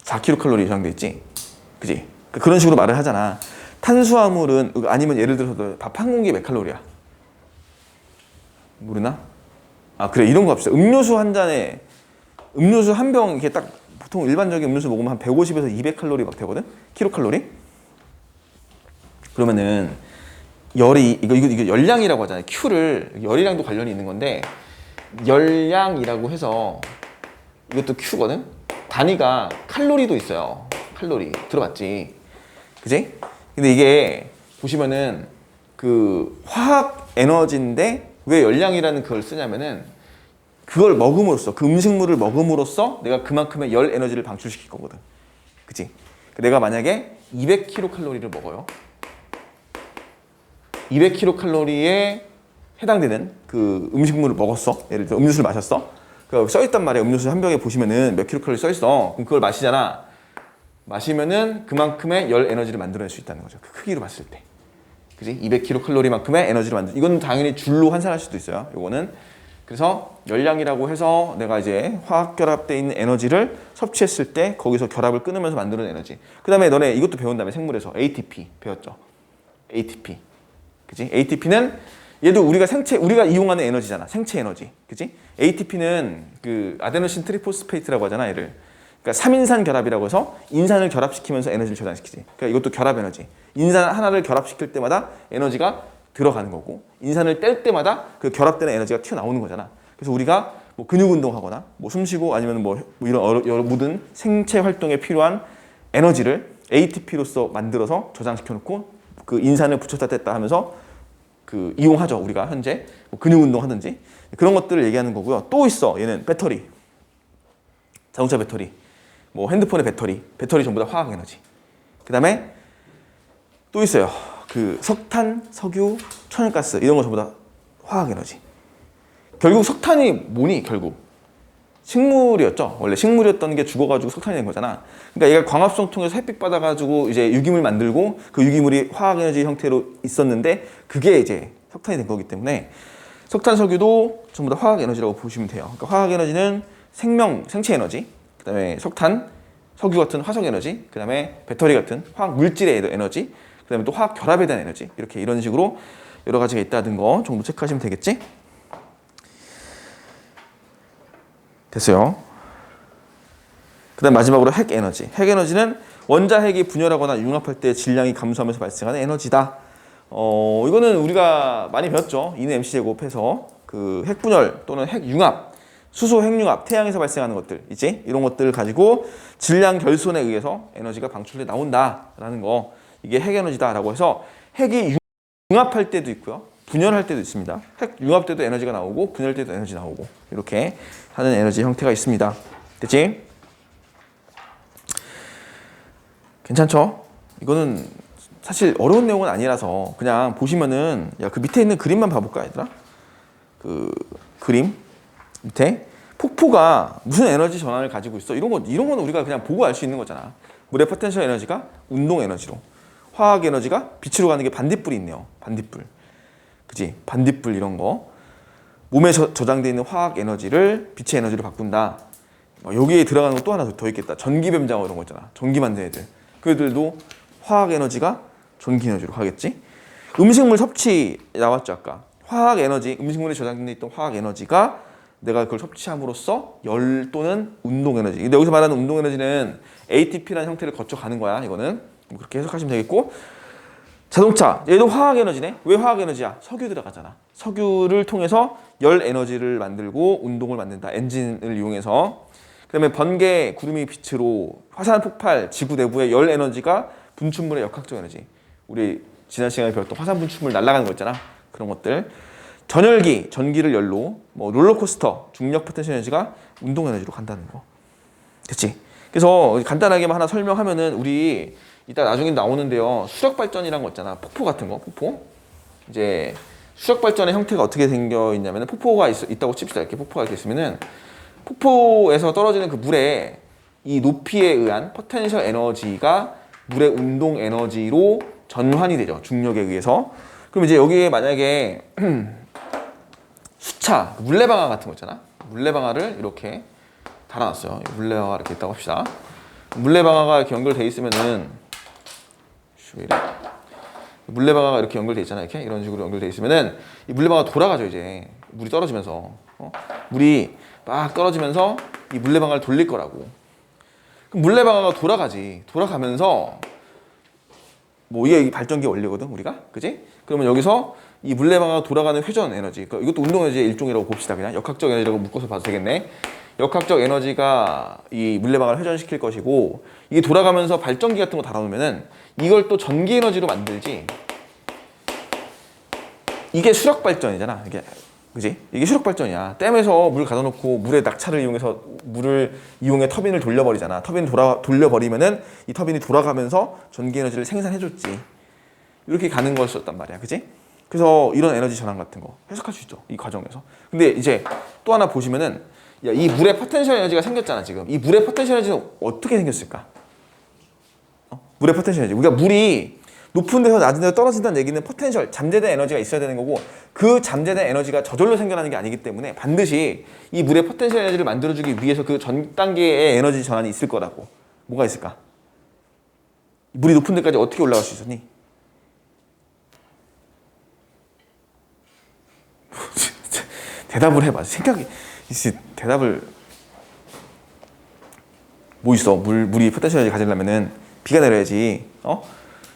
4kcal 저장돼 있지. 그지? 그런 식으로 말을 하잖아. 탄수화물은 아니면 예를 들어서 밥 한 공기에 몇 칼로리야? 모르나? 아 그래 이런 거 합시다. 음료수 한 잔에 음료수 한 병 이렇게 딱 보통 일반적인 음료수 먹으면 한 150에서 200칼로리 막 되거든? 킬로칼로리? 그러면은 열이 이거 열량이라고 하잖아요. Q를 열이랑도 관련이 있는 건데 열량이라고 해서 이것도 Q거든. 단위가 칼로리도 있어요. 칼로리 들어봤지, 그지? 근데 이게 보시면은 그 화학 에너지인데 왜 열량이라는 그걸 쓰냐면은 그걸 먹음으로써 그 음식물을 먹음으로써 내가 그만큼의 열 에너지를 방출시킬 거거든, 그지? 내가 만약에 200kcal를 먹어요. 200kcal에 해당되는 그 음식물을 먹었어. 예를 들어 음료수를 마셨어. 그 써있단 말이야. 음료수 한 병에 보시면은 몇 킬로칼로리 써있어. 그럼 그걸 마시잖아. 마시면은 그만큼의 열 에너지를 만들어낼 수 있다는 거죠. 그 크기로 봤을 때. 그지? 200kcal만큼의 에너지를 만들. 이건 당연히 줄로 환산할 수도 있어요. 요거는. 그래서 열량이라고 해서 내가 이제 화학 결합되어 있는 에너지를 섭취했을 때 거기서 결합을 끊으면서 만드는 에너지. 그 다음에 너네 이것도 배운 다음에 생물에서 ATP 배웠죠. ATP. 그지? ATP는 얘도 우리가 이용하는 에너지잖아. 생체 에너지. 그지? ATP는 그 아데노신 트리포스페이트라고 하잖아, 얘를. 그러니까 3인산 결합이라고 해서 인산을 결합시키면서 에너지를 저장시키지. 그러니까 이것도 결합 에너지. 인산 하나를 결합시킬 때마다 에너지가 들어가는 거고, 인산을 뗄 때마다 그 결합되는 에너지가 튀어나오는 거잖아. 그래서 우리가 뭐 근육 운동하거나 뭐 숨쉬고 아니면 뭐 이런 여러 모든 생체 활동에 필요한 에너지를 ATP로서 만들어서 저장시켜 놓고 그 인산을 붙였다 뗐다 하면서 그 이용하죠. 우리가 현재 뭐 근육 운동 하든지 그런 것들을 얘기하는 거고요. 또 있어. 얘는 배터리, 자동차 배터리, 뭐 핸드폰의 배터리 전부 다 화학 에너지. 그 다음에 또 있어요. 그 석탄, 석유, 천연가스 이런 거 전부 다 화학 에너지. 결국 석탄이 뭐니? 결국 식물이었죠. 원래 식물이었던 게 죽어가지고 석탄이 된 거잖아. 그러니까 얘가 광합성 통해서 햇빛 받아가지고 이제 유기물 만들고 그 유기물이 화학 에너지 형태로 있었는데 그게 이제 석탄이 된 거기 때문에 석탄, 석유도 전부 다 화학 에너지라고 보시면 돼요. 그러니까 화학 에너지는 생체 에너지, 그다음에 석탄, 석유 같은 화석 에너지, 그다음에 배터리 같은 화학 물질의 에너지, 그다음에 또 화학 결합에 대한 에너지 이렇게 이런 식으로 여러 가지가 있다는 거 정도 체크하시면 되겠지? 됐어요. 그 다음 마지막으로 핵 에너지. 핵 에너지는 원자핵이 분열하거나 융합할 때 질량이 감소하면서 발생하는 에너지다. 이거는 우리가 많이 배웠죠. E는 MC 제곱해서 그 핵분열 또는 핵융합, 수소 핵융합, 태양에서 발생하는 것들 있지? 이런 것들을 가지고 질량 결손에 의해서 에너지가 방출돼 나온다라는 거. 이게 핵에너지다라고 해서 핵이 융합할 때도 있고요. 분열할 때도 있습니다. 핵 융합 때도 에너지가 나오고 분열 때도 에너지 나오고 이렇게 하는 에너지 형태가 있습니다. 됐지? 괜찮죠? 이거는 사실 어려운 내용은 아니라서 그냥 보시면은 야, 그 밑에 있는 그림만 봐볼까 얘들아? 그 그림 밑에 폭포가 무슨 에너지 전환을 가지고 있어? 이런 건 우리가 그냥 보고 알 수 있는 거잖아. 물의 포텐셜 에너지가 운동 에너지로, 화학 에너지가 빛으로 가는 게 반딧불이 있네요. 반딧불. 그지? 반딧불 이런 거. 몸에 저장되어 있는 화학 에너지를 빛의 에너지로 바꾼다. 여기에 들어가는 거 또 하나 더 있겠다. 전기뱀장어 이런 거 있잖아. 전기 만드는 애들. 그 애들도 화학 에너지가 전기 에너지로 가겠지? 음식물 섭취 나왔죠 아까. 화학 에너지, 음식물에 저장되어 있던 화학 에너지가 내가 그걸 섭취함으로써 열 또는 운동 에너지. 근데 여기서 말하는 운동 에너지는 ATP라는 형태를 거쳐가는 거야. 이거는 그렇게 해석하시면 되겠고, 자동차 얘도 화학 에너지네. 왜 화학 에너지야? 석유 들어가잖아. 석유를 통해서 열 에너지를 만들고 운동을 만든다. 엔진을 이용해서. 그다음에 번개, 구름이 빛으로, 화산 폭발, 지구 내부의 열 에너지가 분출물의 역학적 에너지. 우리 지난 시간에 배웠던 화산 분출물 날아가는 거 있잖아. 그런 것들. 전열기, 전기를 열로, 뭐 롤러코스터, 중력 포텐셜 에너지가 운동 에너지로 간다는 거. 됐지? 그래서 간단하게만 하나 설명하면은 우리 이따 나중에 나오는데요. 수력 발전이란 거 있잖아. 폭포 같은 거, 폭포. 이제 수력 발전의 형태가 어떻게 생겨 있냐면은 폭포가 있다고 칩시다. 이렇게 폭포가 이렇게 있으면은 폭포에서 떨어지는 그 물의 이 높이에 의한 포텐셜 에너지가 물의 운동 에너지로 전환이 되죠. 중력에 의해서. 그럼 이제 여기에 만약에 수차, 물레방아 같은 거 있잖아. 물레방아를 이렇게 달아놨어요. 물레방아가 이렇게 있다고 합시다. 물레방아가 이렇게 연결돼 있으면은 물레방아가 이렇게 연결돼 있잖아. 이렇게 이런 식으로 연결돼 있으면은 이 물레방아가 돌아가죠. 이제 물이 떨어지면서 물이 막 떨어지면서 이 물레방아를 돌릴 거라고. 그럼 물레방아가 돌아가지. 돌아가면서 뭐 이게 발전기 원리거든 우리가, 그지? 그러면 여기서 이 물레방아가 돌아가는 회전 에너지, 그러니까 이것도 운동 에너지의 일종이라고 봅시다. 그냥 역학적 에너지라고 묶어서 봐도 되겠네. 역학적 에너지가 이 물레방아를 회전시킬 것이고, 이게 돌아가면서 발전기 같은 거 달아놓으면은 이걸 또 전기 에너지로 만들지. 이게 수력 발전이잖아. 이게, 그지? 이게 수력 발전이야. 댐에서 물 가둬놓고 물의 낙차를 이용해서 물을 이용해 터빈을 돌려버리잖아. 터빈을 돌려버리면은 이 터빈이 돌아가면서 전기 에너지를 생산해줬지. 이렇게 가는 거였단 말이야, 그지? 그래서 이런 에너지 전환 같은 거 해석할 수 있죠, 이 과정에서. 근데 이제 또 하나 보시면은, 야, 이 물의 포텐셜 에너지가 생겼잖아, 지금. 이 물의 포텐셜 에너지는 어떻게 생겼을까? 물의 포텐셜 에너지. 우리가 물이 높은 데서 낮은 데로 떨어진다는 얘기는 포텐셜, 잠재된 에너지가 있어야 되는 거고, 그 잠재된 에너지가 저절로 생겨나는 게 아니기 때문에 반드시 이 물의 포텐셜 에너지를 만들어주기 위해서 그 전 단계의 에너지 전환이 있을 거라고. 뭐가 있을까? 물이 높은 데까지 어떻게 올라갈 수 있었니? 대답을 해봐. 대답을. 뭐 있어? 물이 포텐셜 에너지 가지려면은 비가 내려야지.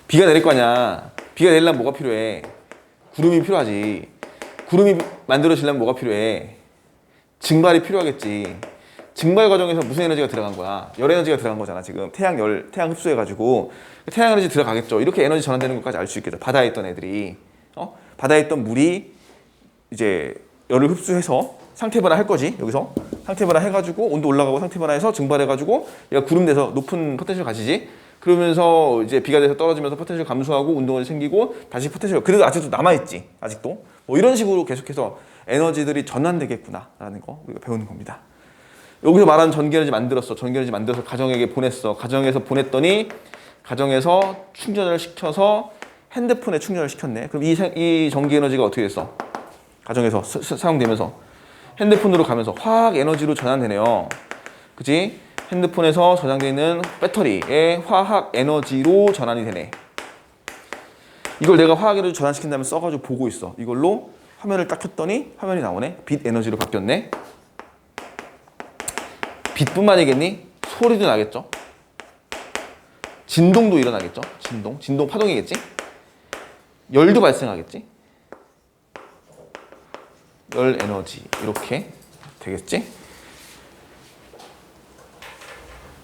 비가 내릴 거 아니야. 비가 내리려면 뭐가 필요해? 구름이 필요하지. 구름이 만들어지려면 뭐가 필요해? 증발이 필요하겠지. 증발 과정에서 무슨 에너지가 들어간 거야? 열 에너지가 들어간 거잖아, 지금. 태양 흡수해가지고. 태양 에너지 들어가겠죠. 이렇게 에너지 전환되는 것까지 알 수 있겠죠. 바다에 있던 애들이. 바다에 있던 물이 이제 열을 흡수해서 상태 변화 할 거지. 여기서 상태 변화 해가지고 온도 올라가고 상태 변화해서 증발해가지고 얘가 구름 돼서 높은 포텐셜 가지지. 그러면서 이제 비가 돼서 떨어지면서 포텐셜 감소하고 운동이 생기고 다시 포텐셜. 그래도 아직도 남아있지. 아직도. 뭐 이런 식으로 계속해서 에너지들이 전환되겠구나라는 거 우리가 배우는 겁니다. 여기서 말하는 전기에너지 만들었어. 전기에너지 만들어서 가정에게 보냈어. 가정에서 보냈더니 가정에서 충전을 시켜서 핸드폰에 충전을 시켰네. 그럼 이 전기에너지가 어떻게 됐어? 가정에서 사용되면서 핸드폰으로 가면서 화학 에너지로 전환되네요. 그치? 핸드폰에서 저장되어 있는 배터리의 화학 에너지로 전환이 되네. 이걸 내가 화학 에너지 전환시킨 다음에 써가지고 보고 있어. 이걸로 화면을 딱 켰더니 화면이 나오네. 빛 에너지로 바뀌었네. 빛뿐만이겠니? 소리도 나겠죠? 진동도 일어나겠죠? 진동 파동이겠지? 열도 발생하겠지? 열 에너지 이렇게 되겠지?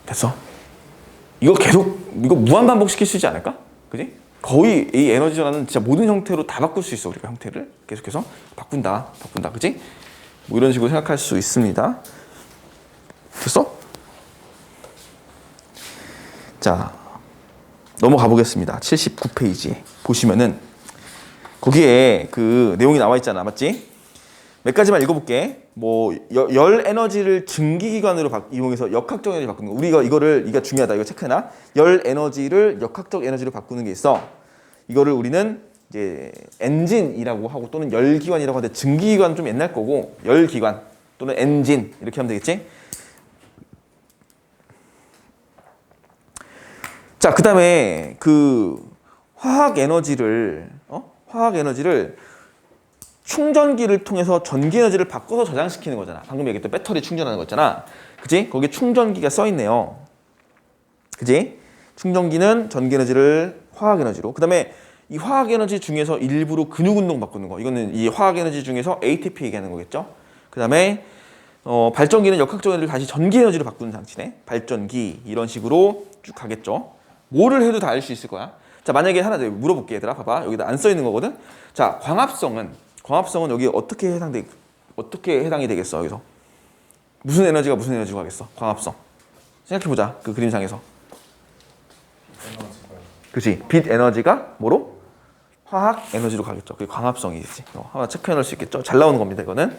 됐어? 이거 계속 이거 무한 반복시킬 수 있지 않을까? 그지? 거의 이 에너지 전환은 진짜 모든 형태로 다 바꿀 수 있어. 우리가 형태를 계속해서 바꾼다, 그지? 뭐 이런 식으로 생각할 수 있습니다. 됐어? 자, 넘어가 보겠습니다. 79페이지 보시면은 거기에 그 내용이 나와 있잖아, 맞지? 몇 가지만 읽어볼게. 뭐 열 에너지를 증기기관으로 이용해서 역학적 에너지 바꾸는 거. 우리가 이거 중요하다. 이거 체크해놔. 열 에너지를 역학적 에너지로 바꾸는 게 있어. 이거를 우리는 이제 엔진이라고 하고 또는 열기관이라고 하는데 증기기관 좀 옛날 거고 열기관 또는 엔진 이렇게 하면 되겠지? 자, 그다음에 그 화학 에너지를 충전기를 통해서 전기 에너지를 바꿔서 저장시키는 거잖아. 방금 얘기했던 배터리 충전하는 거 있잖아. 그치? 거기에 충전기가 써 있네요. 그치? 충전기는 전기 에너지를 화학 에너지로. 그 다음에 이 화학 에너지 중에서 일부로 근육 운동 바꾸는 거. 이거는 이 화학 에너지 중에서 ATP 얘기하는 거겠죠. 그 다음에 발전기는 역학적 에너지를 다시 전기 에너지로 바꾸는 장치네. 발전기 이런 식으로 쭉 가겠죠. 뭐를 해도 다 알 수 있을 거야. 자, 만약에 하나 더 물어볼게, 얘들아. 봐봐. 여기다 안 써 있는 거거든. 자, 광합성은 여기 어떻게 해당이 되겠어? 여기서 무슨 에너지가 무슨 에너지로 가겠어? 광합성. 생각해보자. 그 그림상에서. 그렇지. 빛 에너지가 뭐로? 화학 에너지로 가겠죠. 그게 광합성이지. 한번 체크해 놓을 수 있겠죠. 잘 나오는 겁니다. 이거는.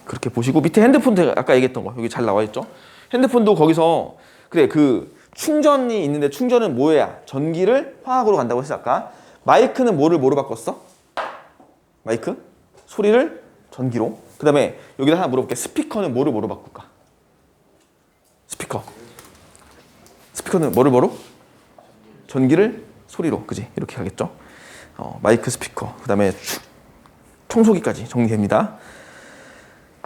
그렇게 보시고 밑에 핸드폰도 아까 얘기했던 거 여기 잘 나와 있죠. 핸드폰도 거기서 그래 그 충전이 있는데 충전은 뭐야? 전기를 화학으로 간다고 했어 아까. 마이크는 뭐로 바꿨어? 마이크? 소리를 전기로. 그 다음에 여기다 하나 물어볼게. 스피커는 뭐로 바꿀까? 스피커는 뭐로? 전기를 소리로. 그지? 이렇게 하겠죠. 마이크, 스피커. 그 다음에 청소기까지 정리됩니다.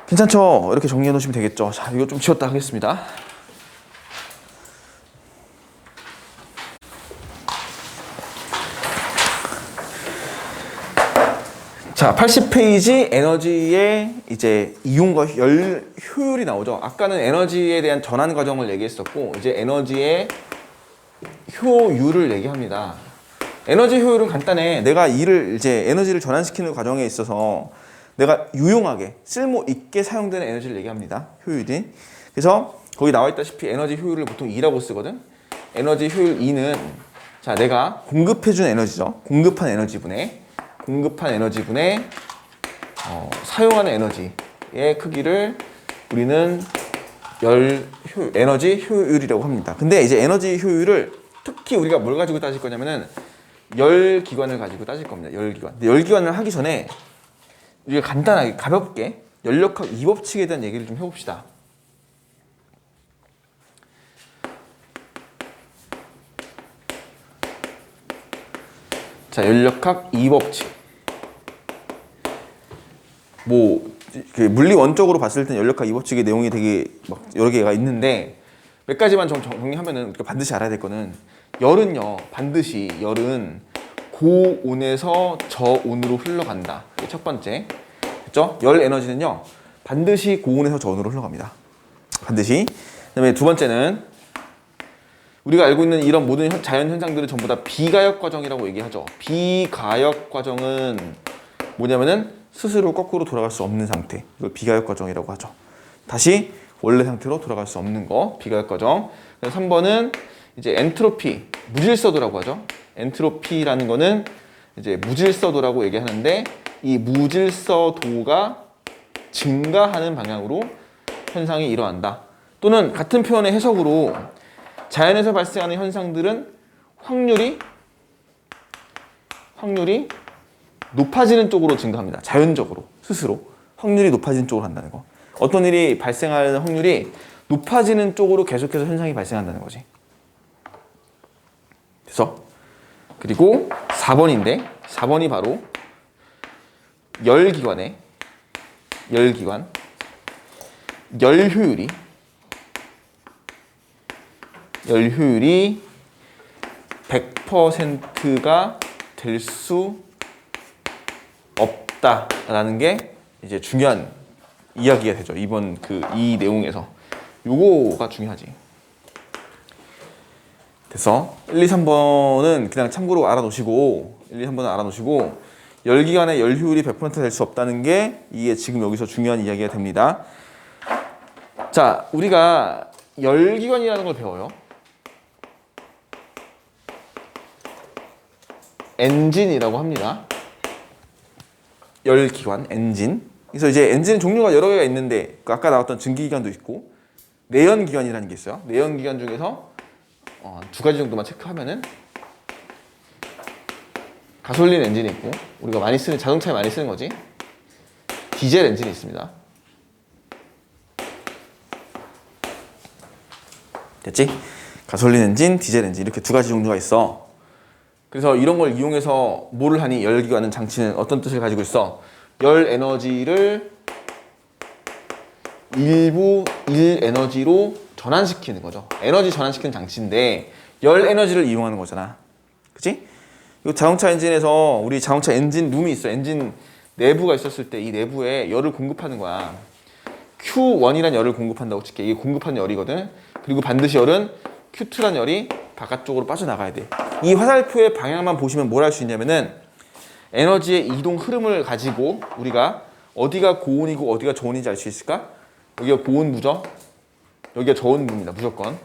괜찮죠? 이렇게 정리해 놓으시면 되겠죠. 자, 이거 좀 지웠다 하겠습니다. 자, 80페이지 에너지의 이제 이용과 열 효율이 나오죠. 아까는 에너지에 대한 전환 과정을 얘기했었고, 이제 에너지의 효율을 얘기합니다. 에너지 효율은 간단해. 내가 이제 에너지를 전환시키는 과정에 있어서 내가 유용하게, 쓸모 있게 사용되는 에너지를 얘기합니다. 효율이. 그래서 거기 나와 있다시피 에너지 효율을 보통 E라고 쓰거든. 에너지 효율 E는 자, 내가 공급해준 에너지죠. 공급한 에너지분의 사용하는 에너지의 크기를 우리는 에너지 효율이라고 합니다. 근데 이제 에너지 효율을 특히 우리가 뭘 가지고 따질 거냐면은 열기관을 가지고 따질 겁니다. 열기관. 근데 열기관을 하기 전에 우리가 간단하게 가볍게 연력학 2법칙에 대한 얘기를 좀 해봅시다. 자, 연력학 2법칙. 그 물리원적으로 봤을 때 연력학 2법칙의 내용이 되게 막 여러 개가 있는데 몇 가지만 정리하면은 우리가 반드시 알아야 될 거는 열은 고온에서 저온으로 흘러간다. 이게 첫 번째. 그렇죠? 열 에너지는요. 반드시 고온에서 저온으로 흘러갑니다. 반드시. 그다음에 두 번째는 우리가 알고 있는 이런 모든 자연 현상들은 전부 다 비가역 과정이라고 얘기하죠. 비가역 과정은 뭐냐면은 스스로 거꾸로 돌아갈 수 없는 상태. 이걸 비가역 과정이라고 하죠. 다시 원래 상태로 돌아갈 수 없는 거, 비가역 과정. 3번은 이제 엔트로피, 무질서도라고 하죠. 엔트로피라는 거는 이제 무질서도라고 얘기하는데 이 무질서도가 증가하는 방향으로 현상이 일어난다. 또는 같은 표현의 해석으로 자연에서 발생하는 현상들은 확률이 높아지는 쪽으로 증가합니다. 자연적으로 스스로 확률이 높아지는 쪽으로 한다는 거. 어떤 일이 발생하는 확률이 높아지는 쪽으로 계속해서 현상이 발생한다는 거지. 그래서 그리고 4번이 바로 열기관 열효율이 100%가 될 수 없다라는 게 이제 중요한 이야기가 되죠. 이번 이 내용에서 요거가 중요하지. 됐어. 1, 2, 3번은 그냥 참고로 알아놓으시고 1, 2, 3번은 알아놓으시고 열기관의 열 효율이 100% 될 수 없다는 게 이게 지금 여기서 중요한 이야기가 됩니다. 자, 우리가 열기관이라는 걸 배워요. 엔진이라고 합니다. 열기관, 엔진. 그래서 이제 엔진 종류가 여러 개가 있는데 아까 나왔던 증기기관도 있고 내연기관이라는 게 있어요. 내연기관 중에서 두 가지 정도만 체크하면은 가솔린 엔진이 있고 우리가 많이 쓰는 자동차에 많이 쓰는 거지. 디젤 엔진이 있습니다. 됐지? 가솔린 엔진, 디젤 엔진 이렇게 두 가지 종류가 있어. 그래서 이런 걸 이용해서 뭐를 하니? 열기관은 장치는 어떤 뜻을 가지고 있어? 열 에너지를 일부 일 에너지로 전환시키는 거죠. 에너지 전환시키는 장치인데 열 에너지를 이용하는 거잖아. 그치? 이 자동차 엔진에서 우리 자동차 엔진 룸이 있어. 엔진 내부가 있었을 때 이 내부에 열을 공급하는 거야. Q1이란 열을 공급한다고 칠게. 이게 공급하는 열이거든. 그리고 반드시 열은 Q2란 열이 바깥쪽으로 빠져나가야 돼. 이 화살표의 방향만 보시면 뭘 할 수 있냐면은 에너지의 이동 흐름을 가지고 우리가 어디가 고온이고 어디가 저온인지 알 수 있을까? 여기가 고온부죠. 여기가 저온부입니다. 무조건.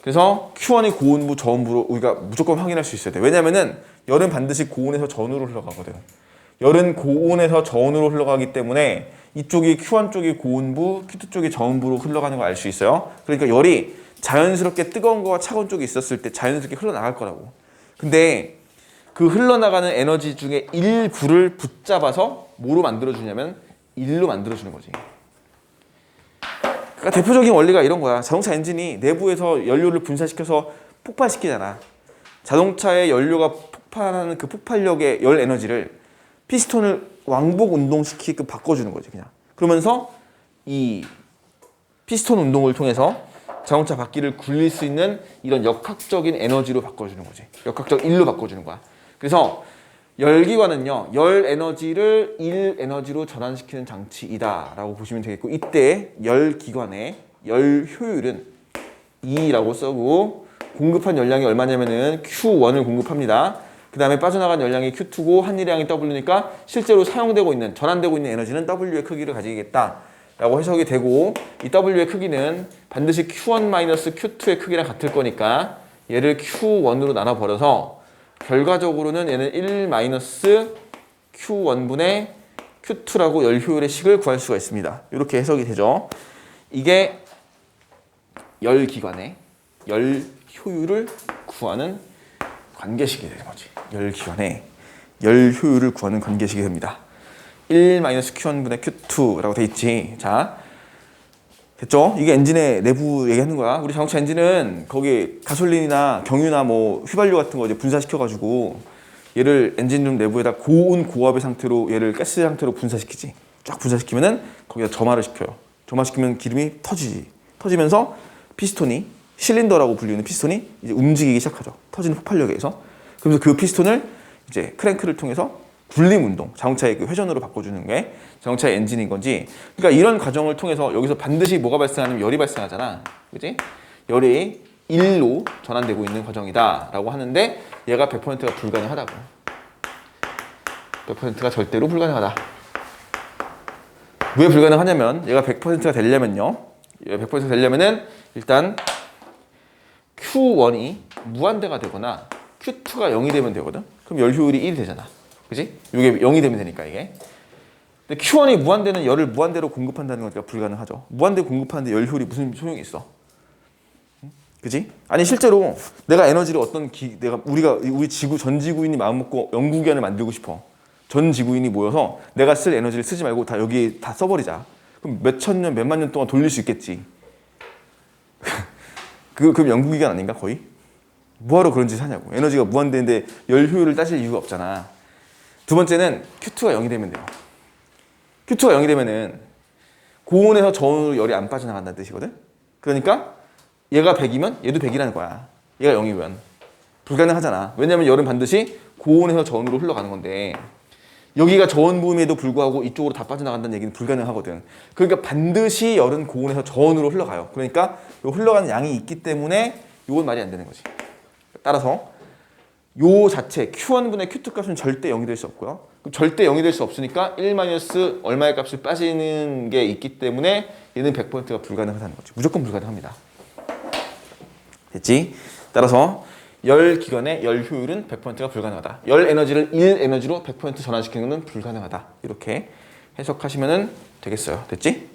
그래서 Q1이 고온부, 저온부로 우리가 무조건 확인할 수 있어야 돼. 왜냐면은 열은 반드시 고온에서 저온으로 흘러가거든. 열은 고온에서 저온으로 흘러가기 때문에 이쪽이 Q1 쪽이 고온부, Q2 쪽이 저온부로 흘러가는 걸 알 수 있어요. 그러니까 열이 자연스럽게 뜨거운 거와 차가운 쪽이 있었을 때 자연스럽게 흘러나갈 거라고. 근데 그 흘러나가는 에너지 중에 일부를 붙잡아서 뭐로 만들어주냐면 일로 만들어주는 거지. 그러니까 대표적인 원리가 이런 거야. 자동차 엔진이 내부에서 연료를 분사시켜서 폭발시키잖아. 자동차의 연료가 폭발하는 그 폭발력의 열 에너지를 피스톤을 왕복 운동시키게끔 바꿔주는 거지 그냥. 그러면서 이 피스톤 운동을 통해서 자동차 바퀴를 굴릴 수 있는 이런 역학적인 에너지로 바꿔주는 거지. 역학적 일로 바꿔주는 거야. 그래서 열기관은요, 열 에너지를 일 에너지로 전환시키는 장치이다 라고 보시면 되겠고, 이때 열기관의 열 효율은 E라고 써고 공급한 열량이 얼마냐면은 Q1을 공급합니다. 그 다음에 빠져나간 열량이 Q2고 한일량이 W니까 실제로 사용되고 있는, 전환되고 있는 에너지는 W의 크기를 가지겠다 라고 해석이 되고, 이 W의 크기는 반드시 Q1-Q2의 크기랑 같을 거니까 얘를 Q1으로 나눠버려서 결과적으로는 얘는 1-Q1분의 Q2라고 열 효율의 식을 구할 수가 있습니다. 이렇게 해석이 되죠. 이게 열기관의 열 효율을 구하는 관계식이 되는 거지. 열기관의 열 효율을 구하는 관계식이 됩니다. 1-Q1분의 Q2라고 돼 있지. 자, 됐죠? 이게 엔진의 내부 얘기하는 거야. 우리 자동차 엔진은 거기 가솔린이나 경유나 뭐 휘발유 같은 거 이제 분사시켜가지고 얘를 엔진룸 내부에다 고온 고압의 상태로 얘를 가스 상태로 분사시키지. 쫙 분사시키면은 거기다 점화를 시켜요. 점화시키면 기름이 터지지. 터지면서 피스톤이, 실린더라고 불리는 피스톤이 이제 움직이기 시작하죠. 터지는 폭발력에 의해서. 그래서 그 피스톤을 이제 크랭크를 통해서 굴림 운동, 자동차의 그 회전으로 바꿔주는 게 자동차의 엔진인 건지. 그러니까 이런 과정을 통해서 여기서 반드시 뭐가 발생하냐면 열이 발생하잖아. 그지? 열이 1로 전환되고 있는 과정이다라고 하는데 얘가 100%가 불가능하다고. 100%가 절대로 불가능하다. 왜 불가능하냐면 얘가 100%가 되려면요. 얘가 100%가 되려면은 일단 Q1이 무한대가 되거나 Q2가 0이 되면 되거든. 그럼 열 효율이 1이 되잖아. 그지? 이게 0이 되면 되니까 이게. 근데 Q1이 무한대는 열을 무한대로 공급한다는 거니까 불가능하죠. 무한대 공급하는데 열 효율이 무슨 소용이 있어? 그지? 아니 실제로 내가 에너지를 우리 지구 전 지구인이 마음 먹고 연구기관을 만들고 싶어. 전 지구인이 모여서 내가 쓸 에너지를 쓰지 말고 다 여기 다 써버리자. 그럼 몇천 년, 몇만 년 동안 돌릴 수 있겠지. 그럼 연구기관 아닌가 거의? 뭐하러 그런 짓을 하냐고. 에너지가 무한대인데 열 효율을 따질 이유가 없잖아. 두 번째는 Q2가 0이 되면 돼요. Q2가 0이 되면은 고온에서 저온으로 열이 안 빠져나간다는 뜻이거든. 그러니까 얘가 100이면 얘도 100이라는 거야. 얘가 0이면. 불가능하잖아. 왜냐면 열은 반드시 고온에서 저온으로 흘러가는 건데 여기가 저온 부음에도 불구하고 이쪽으로 다 빠져나간다는 얘기는 불가능하거든. 그러니까 반드시 열은 고온에서 저온으로 흘러가요. 그러니까 요 흘러가는 양이 있기 때문에 요건 말이 안 되는 거지. 따라서 요 자체 Q1분의 Q2 값은 절대 0이 될 수 없고요. 그럼 절대 0이 될 수 없으니까 1 마이너스 얼마의 값이 빠지는 게 있기 때문에 얘는 100%가 불가능하다는 거지. 무조건 불가능합니다. 됐지? 따라서 열 기관의 열 효율은 100%가 불가능하다. 열 에너지를 1 에너지로 100% 전환시키는 것은 불가능하다. 이렇게 해석하시면 되겠어요. 됐지?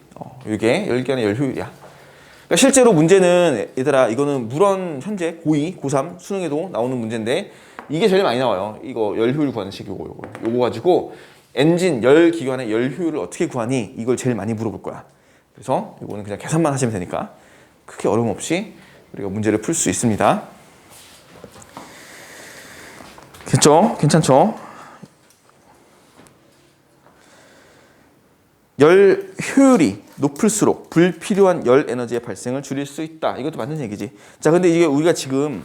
이게 열 기관의 열 효율이야. 그러니까 실제로 문제는 얘들아 이거는 물론 현재 고2, 고3 수능에도 나오는 문제인데 이게 제일 많이 나와요. 이거 열 효율 구하는 식 요거 가지고 엔진 열 기관의 열 효율을 어떻게 구하니 이걸 제일 많이 물어볼 거야. 그래서 이거는 그냥 계산만 하시면 되니까 크게 어려움 없이 우리가 문제를 풀 수 있습니다. 됐죠? 괜찮죠? 열 효율이 높을수록 불필요한 열 에너지의 발생을 줄일 수 있다. 이것도 맞는 얘기지. 자, 근데 이게 우리가 지금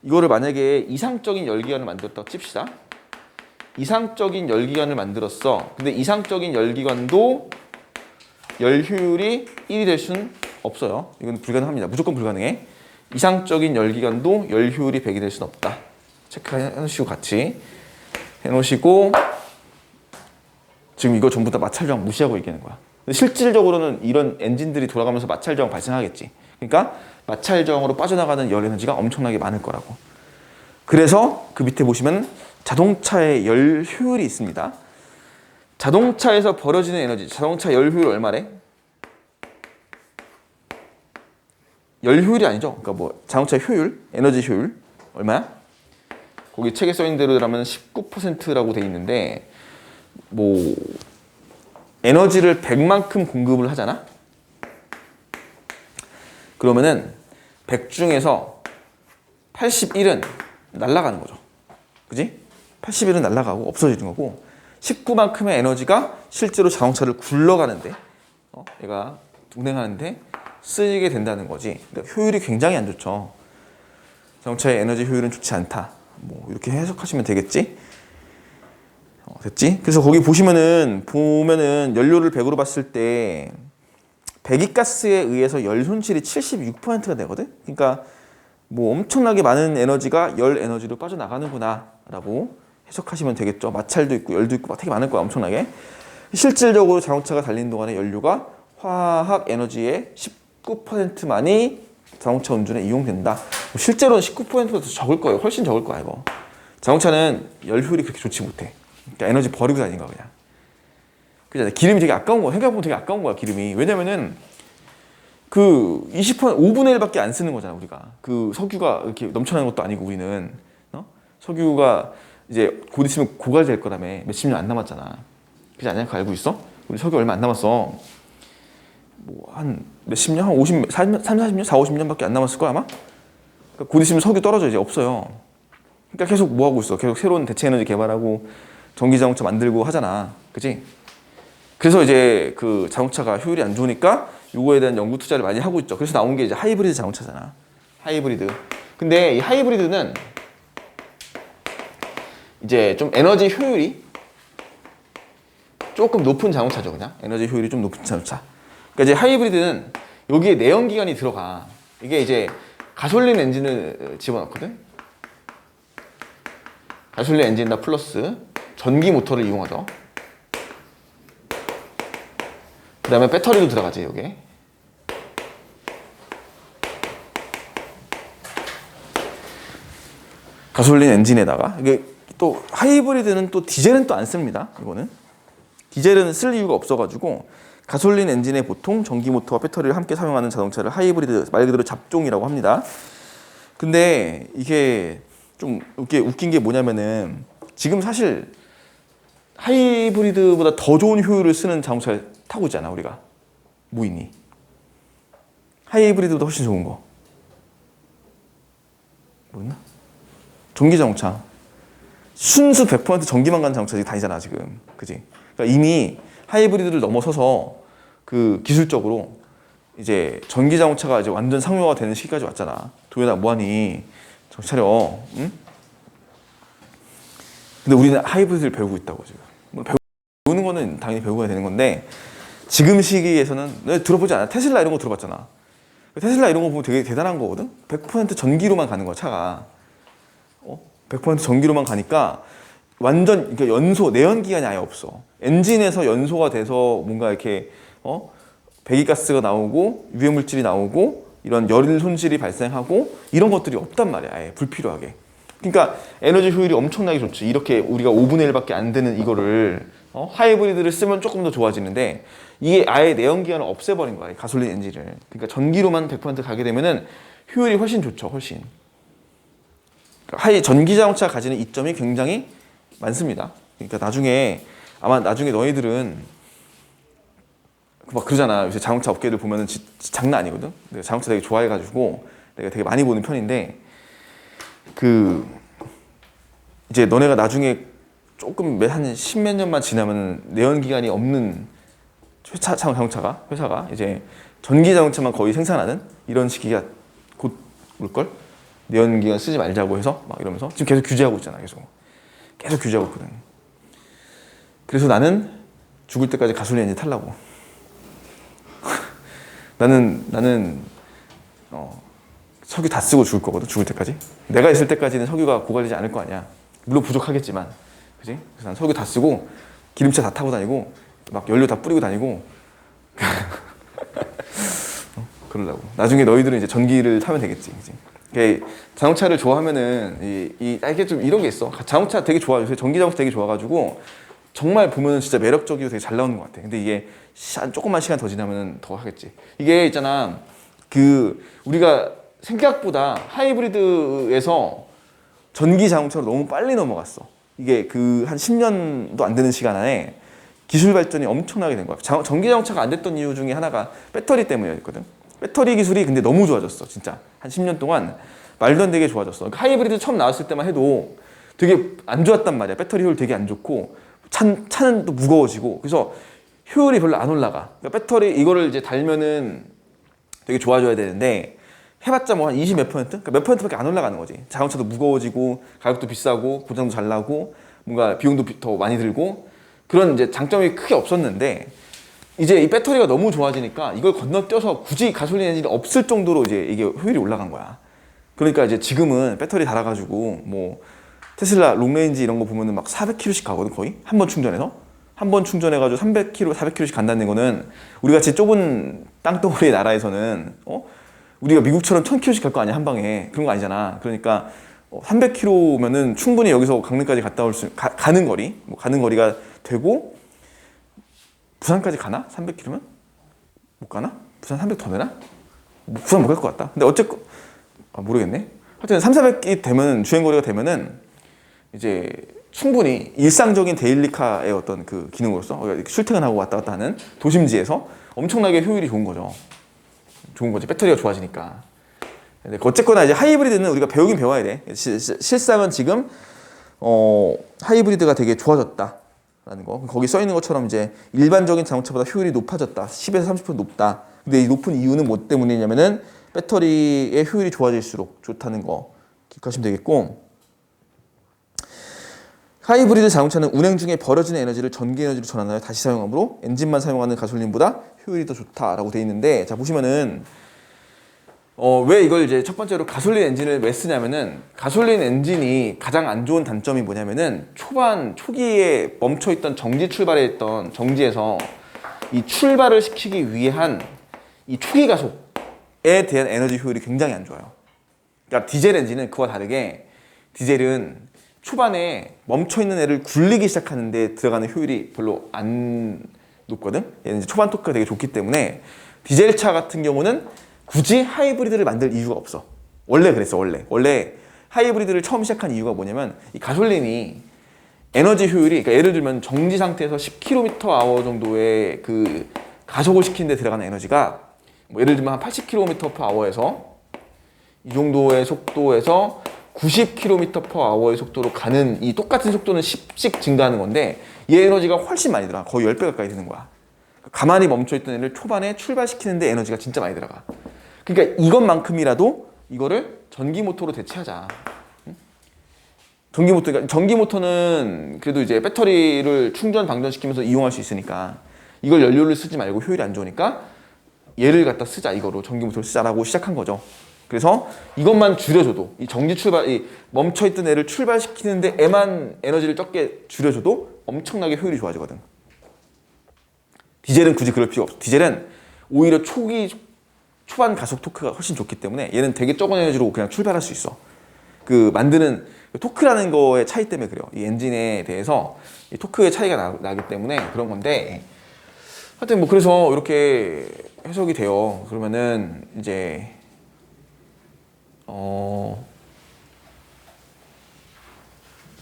이거를 만약에 이상적인 열기관을 만들었다고 칩시다. 이상적인 열기관을 만들었어. 근데 이상적인 열기관도 열 효율이 1이 될 수는 없어요. 이건 불가능합니다. 무조건 불가능해. 이상적인 열기관도 열 효율이 100이 될 수는 없다. 체크해 놓으시고 같이 해놓으시고 지금 이거 전부 다 마찰저항 무시하고 얘기하는 거야. 근데 실질적으로는 이런 엔진들이 돌아가면서 마찰저항 발생하겠지. 그러니까 마찰저항으로 빠져나가는 열 에너지가 엄청나게 많을 거라고. 그래서 그 밑에 보시면 자동차의 열 효율이 있습니다. 자동차에서 벌어지는 에너지, 자동차 열 효율 얼마래? 열 효율이 아니죠. 그러니까 뭐 자동차 효율, 에너지 효율 얼마야? 거기 책에 써 있는 대로라면 19%라고 돼 있는데 뭐 에너지를 100만큼 공급을 하잖아. 그러면은 100 중에서 81은 날아가는 거죠. 그지? 81은 날아가고 없어지는 거고 19만큼의 에너지가 실제로 자동차를 굴러가는데 얘가 운행하는데 쓰이게 된다는 거지. 그러니까 효율이 굉장히 안 좋죠. 자동차의 에너지 효율은 좋지 않다. 뭐 이렇게 해석하시면 되겠지? 됐지? 그래서 거기 보면은 연료를 100으로 봤을 때 배기가스에 의해서 열 손실이 76%가 되거든? 그러니까 뭐 엄청나게 많은 에너지가 열 에너지로 빠져나가는구나 라고 해석하시면 되겠죠. 마찰도 있고 열도 있고 되게 많을 거야 엄청나게. 실질적으로 자동차가 달리는 동안에 연료가 화학 에너지의 19%만이 자동차 운전에 이용된다. 실제로는 19%보다 더 적을 거예요. 훨씬 적을 거야 이거. 자동차는 열 효율이 그렇게 좋지 못해. 그러니까 에너지 버리고 다니는 거야 그냥. 그잖아. 기름이 되게 아까운 거야. 생각해보면 되게 아까운 거야 기름이. 왜냐면은 그 5분의 1밖에 안 쓰는 거잖아 우리가. 그 석유가 이렇게 넘쳐나는 것도 아니고 우리는 석유가 이제 곧 있으면 고갈될 거라며. 몇십 년 안 남았잖아. 그렇지 않냐? 그거 알고 있어? 우리 석유 얼마 안 남았어. 뭐 한 몇십 년? 한 50, 30, 40년? 4, 50년밖에 안 남았을 거야 아마? 그러니까 곧 있으면 석유 떨어져 이제 없어요. 그러니까 계속 뭐 하고 있어? 계속 새로운 대체 에너지 개발하고 전기자동차 만들고 하잖아. 그치? 그래서 이제 그 자동차가 효율이 안 좋으니까 요거에 대한 연구 투자를 많이 하고 있죠. 그래서 나온 게 이제 하이브리드 자동차잖아. 하이브리드. 근데 이 하이브리드는 이제 좀 에너지 효율이 조금 높은 자동차죠, 그냥. 에너지 효율이 좀 높은 자동차. 그러니까 이제 하이브리드는 여기에 내연기관이 들어가. 이게 이제 가솔린 엔진을 집어넣거든. 가솔린 엔진이나 플러스 전기 모터를 이용하죠. 그 다음에 배터리도 들어가지, 여기에. 가솔린 엔진에다가. 이게 또 하이브리드는 또 디젤은 또 안 씁니다. 이거는. 디젤은 쓸 이유가 없어가지고 가솔린 엔진에 보통 전기 모터와 배터리를 함께 사용하는 자동차를 하이브리드, 말 그대로 잡종이라고 합니다. 근데 이게 좀 웃긴 게 뭐냐면은 지금 사실 하이브리드보다 더 좋은 효율을 쓰는 자동차를 타고 있잖아 우리가. 뭐 있니? 하이브리드보다 훨씬 좋은 거 뭐 있나? 전기자동차. 순수 100% 전기만 가는 자동차 다니잖아 지금. 그지? 그러니까 이미 하이브리드를 넘어서서 그 기술적으로 이제 전기자동차가 이제 완전 상용화가 되는 시기까지 왔잖아. 도연아 뭐하니? 정신 차려. 응? 근데 우리는 하이브리드를 배우고 있다고 지금. 배우는 거는 당연히 배우고 해야 되는 건데 지금 시기에서는 너 들어보지 않아? 테슬라 이런 거 들어봤잖아. 테슬라 이런 거 보면 되게 대단한 거거든. 100% 전기로만 가는 거야 차가. 100% 전기로만 가니까 완전 그러니까 연소 내연기관이 아예 없어. 엔진에서 연소가 돼서 뭔가 이렇게 배기가스가 나오고 유해물질이 나오고 이런 열 손실이 발생하고 이런 것들이 없단 말이야. 아예 불필요하게. 그러니까 에너지 효율이 엄청나게 좋지. 이렇게 우리가 5분의 1밖에 안 되는 이거를 하이브리드를 쓰면 조금 더 좋아지는데 이게 아예 내연기관을 없애버린 거야. 가솔린 엔진을. 그러니까 전기로만 100% 가게 되면은 효율이 훨씬 좋죠. 훨씬. 전기 자동차가 가지는 이점이 굉장히 많습니다. 그러니까 아마 나중에 너희들은 막 그러잖아. 요새 자동차 업계를 보면은 장난 아니거든. 내가 자동차 되게 좋아해가지고 내가 되게 많이 보는 편인데 이제 너네가 나중에 조금 한 십몇 년만 지나면 내연기관이 없는 회사가 이제 전기 자동차만 거의 생산하는 이런 시기가 곧 올걸? 내연기관 쓰지 말자고 해서 막 이러면서 지금 계속 규제하고 있잖아. 계속 규제하고 있거든. 그래서 나는 죽을 때까지 가솔린 엔진 타려고. 나는 석유 다 쓰고 죽을 거거든. 죽을 때까지. 내가 있을 때까지는 석유가 고갈되지 않을 거 아니야. 물론 부족하겠지만, 그지? 그래서 난 석유 다 쓰고 기름차 다 타고 다니고 막 연료 다 뿌리고 다니고 그러려고. 나중에 너희들은 이제 전기를 타면 되겠지, 그지? 자동차를 좋아하면은 이게 좀 이런 게 있어. 자동차 되게 좋아. 요새 전기 자동차 되게 좋아가지고 정말 보면은 진짜 매력적이고 되게 잘 나오는 것 같아. 근데 이게 조금만 시간 더 지나면 더 하겠지. 이게 있잖아. 우리가 생각보다 하이브리드에서 전기 자동차로 너무 빨리 넘어갔어. 이게 한 10년도 안 되는 시간 안에 기술 발전이 엄청나게 된 거야. 전기 자동차가 안 됐던 이유 중에 하나가 배터리 때문이었거든. 배터리 기술이 근데 너무 좋아졌어. 진짜 한 10년 동안 말도 안 되게 좋아졌어. 그러니까 하이브리드 처음 나왔을 때만 해도 되게 안 좋았단 말이야. 배터리 효율 되게 안 좋고 차는 또 무거워지고 그래서 효율이 별로 안 올라가. 그러니까 배터리 이거를 이제 달면은 되게 좋아져야 되는데 해봤자 뭐 한 20 몇 %? 그러니까 몇 %밖에 안 올라가는 거지. 자동차도 무거워지고 가격도 비싸고 고장도 잘 나고 뭔가 비용도 더 많이 들고 그런 이제 장점이 크게 없었는데 이제 이 배터리가 너무 좋아지니까 이걸 건너뛰어서 굳이 가솔린 엔진이 없을 정도로 이제 이게 효율이 올라간 거야. 그러니까 이제 지금은 배터리 달아가지고 뭐 테슬라 롱레인지 이런 거 보면은 막 400km씩 가거든 거의 한 번 충전해서 한 번 충전해가지고 300km, 400km씩 간다는 거는 우리 같이 좁은 땅덩어리의 나라에서는 우리가 미국처럼 1000km씩 갈 거 아니야 한 방에. 그런 거 아니잖아. 그러니까 300km면은 충분히 여기서 강릉까지 갔다 올 수 가는 거리 가는 거리가 되고 부산까지 가나? 300km면? 못 가나? 부산 300 더 되나? 부산 못 갈 것 같다. 근데 어쨌건 모르겠네. 하여튼 300, 400이 되면 주행거리가 되면은 이제 충분히 일상적인 데일리카의 어떤 그 기능으로서 출퇴근하고 왔다 갔다 하는 도심지에서 엄청나게 효율이 좋은 거죠. 좋은 거지. 배터리가 좋아지니까. 근데 어쨌거나 이제 하이브리드는 우리가 배우긴 배워야 돼. 실상은 지금 하이브리드가 되게 좋아졌다라는 거. 거기 써 있는 것처럼 이제 일반적인 자동차보다 효율이 높아졌다. 10에서 30% 높다. 근데 이 높은 이유는 뭐 때문이냐면은 배터리의 효율이 좋아질수록 좋다는 거 기억하시면 되겠고. 하이브리드 자동차는 운행 중에 버려지는 에너지를 전기 에너지로 전환하여 다시 사용하므로 엔진만 사용하는 가솔린보다 효율이 더 좋다라고 돼 있는데, 자 보시면은 왜 이걸 이제 첫 번째로 가솔린 엔진을 왜 쓰냐면은 가솔린 엔진이 가장 안 좋은 단점이 뭐냐면은 초기에 멈춰있던 정지에서 이 출발을 시키기 위한 이 초기 가속에 대한 에너지 효율이 굉장히 안 좋아요. 그러니까 디젤 엔진은 그와 다르게 디젤은 초반에 멈춰있는 애를 굴리기 시작하는데 들어가는 효율이 별로 안 높거든. 얘는 이제 초반 토크가 되게 좋기 때문에 디젤차 같은 경우는 굳이 하이브리드를 만들 이유가 없어. 원래 그랬어. 원래 하이브리드를 처음 시작한 이유가 뭐냐면 이 가솔린이 에너지 효율이, 그러니까 예를 들면 정지 상태에서 10km/h 정도의 그 가속을 시키는 데 들어가는 에너지가 뭐 예를 들면 한 80km/h에서 이 정도의 속도에서 90km/h의 속도로 가는 이 똑같은 속도는 10씩 증가하는 건데 얘 에너지가 훨씬 많이 들어가. 거의 10배 가까이 드는 거야. 가만히 멈춰있던 애를 초반에 출발시키는데 에너지가 진짜 많이 들어가. 그러니까 이것만큼이라도 이거를 전기 모터로 대체하자. 전기 모터, 그러니까 전기 모터는 그래도 이제 배터리를 충전 방전시키면서 이용할 수 있으니까 이걸 연료를 쓰지 말고 효율이 안 좋으니까 얘를 갖다 쓰자, 이거로 전기 모터를 쓰자라고 시작한 거죠. 그래서 이것만 줄여줘도 이 정지 출발, 이 멈춰있던 애를 출발시키는데 애만 에너지를 적게 줄여줘도 엄청나게 효율이 좋아지거든. 디젤은 굳이 그럴 필요 없어. 디젤은 오히려 초반 가속 토크가 훨씬 좋기 때문에 얘는 되게 적은 에너지로 그냥 출발할 수 있어. 그 만드는 토크라는 거의 차이 때문에 그래요. 이 엔진에 대해서 이 토크의 차이가 나기 때문에 그런 건데, 하여튼 뭐 그래서 이렇게 해석이 돼요. 그러면은 이제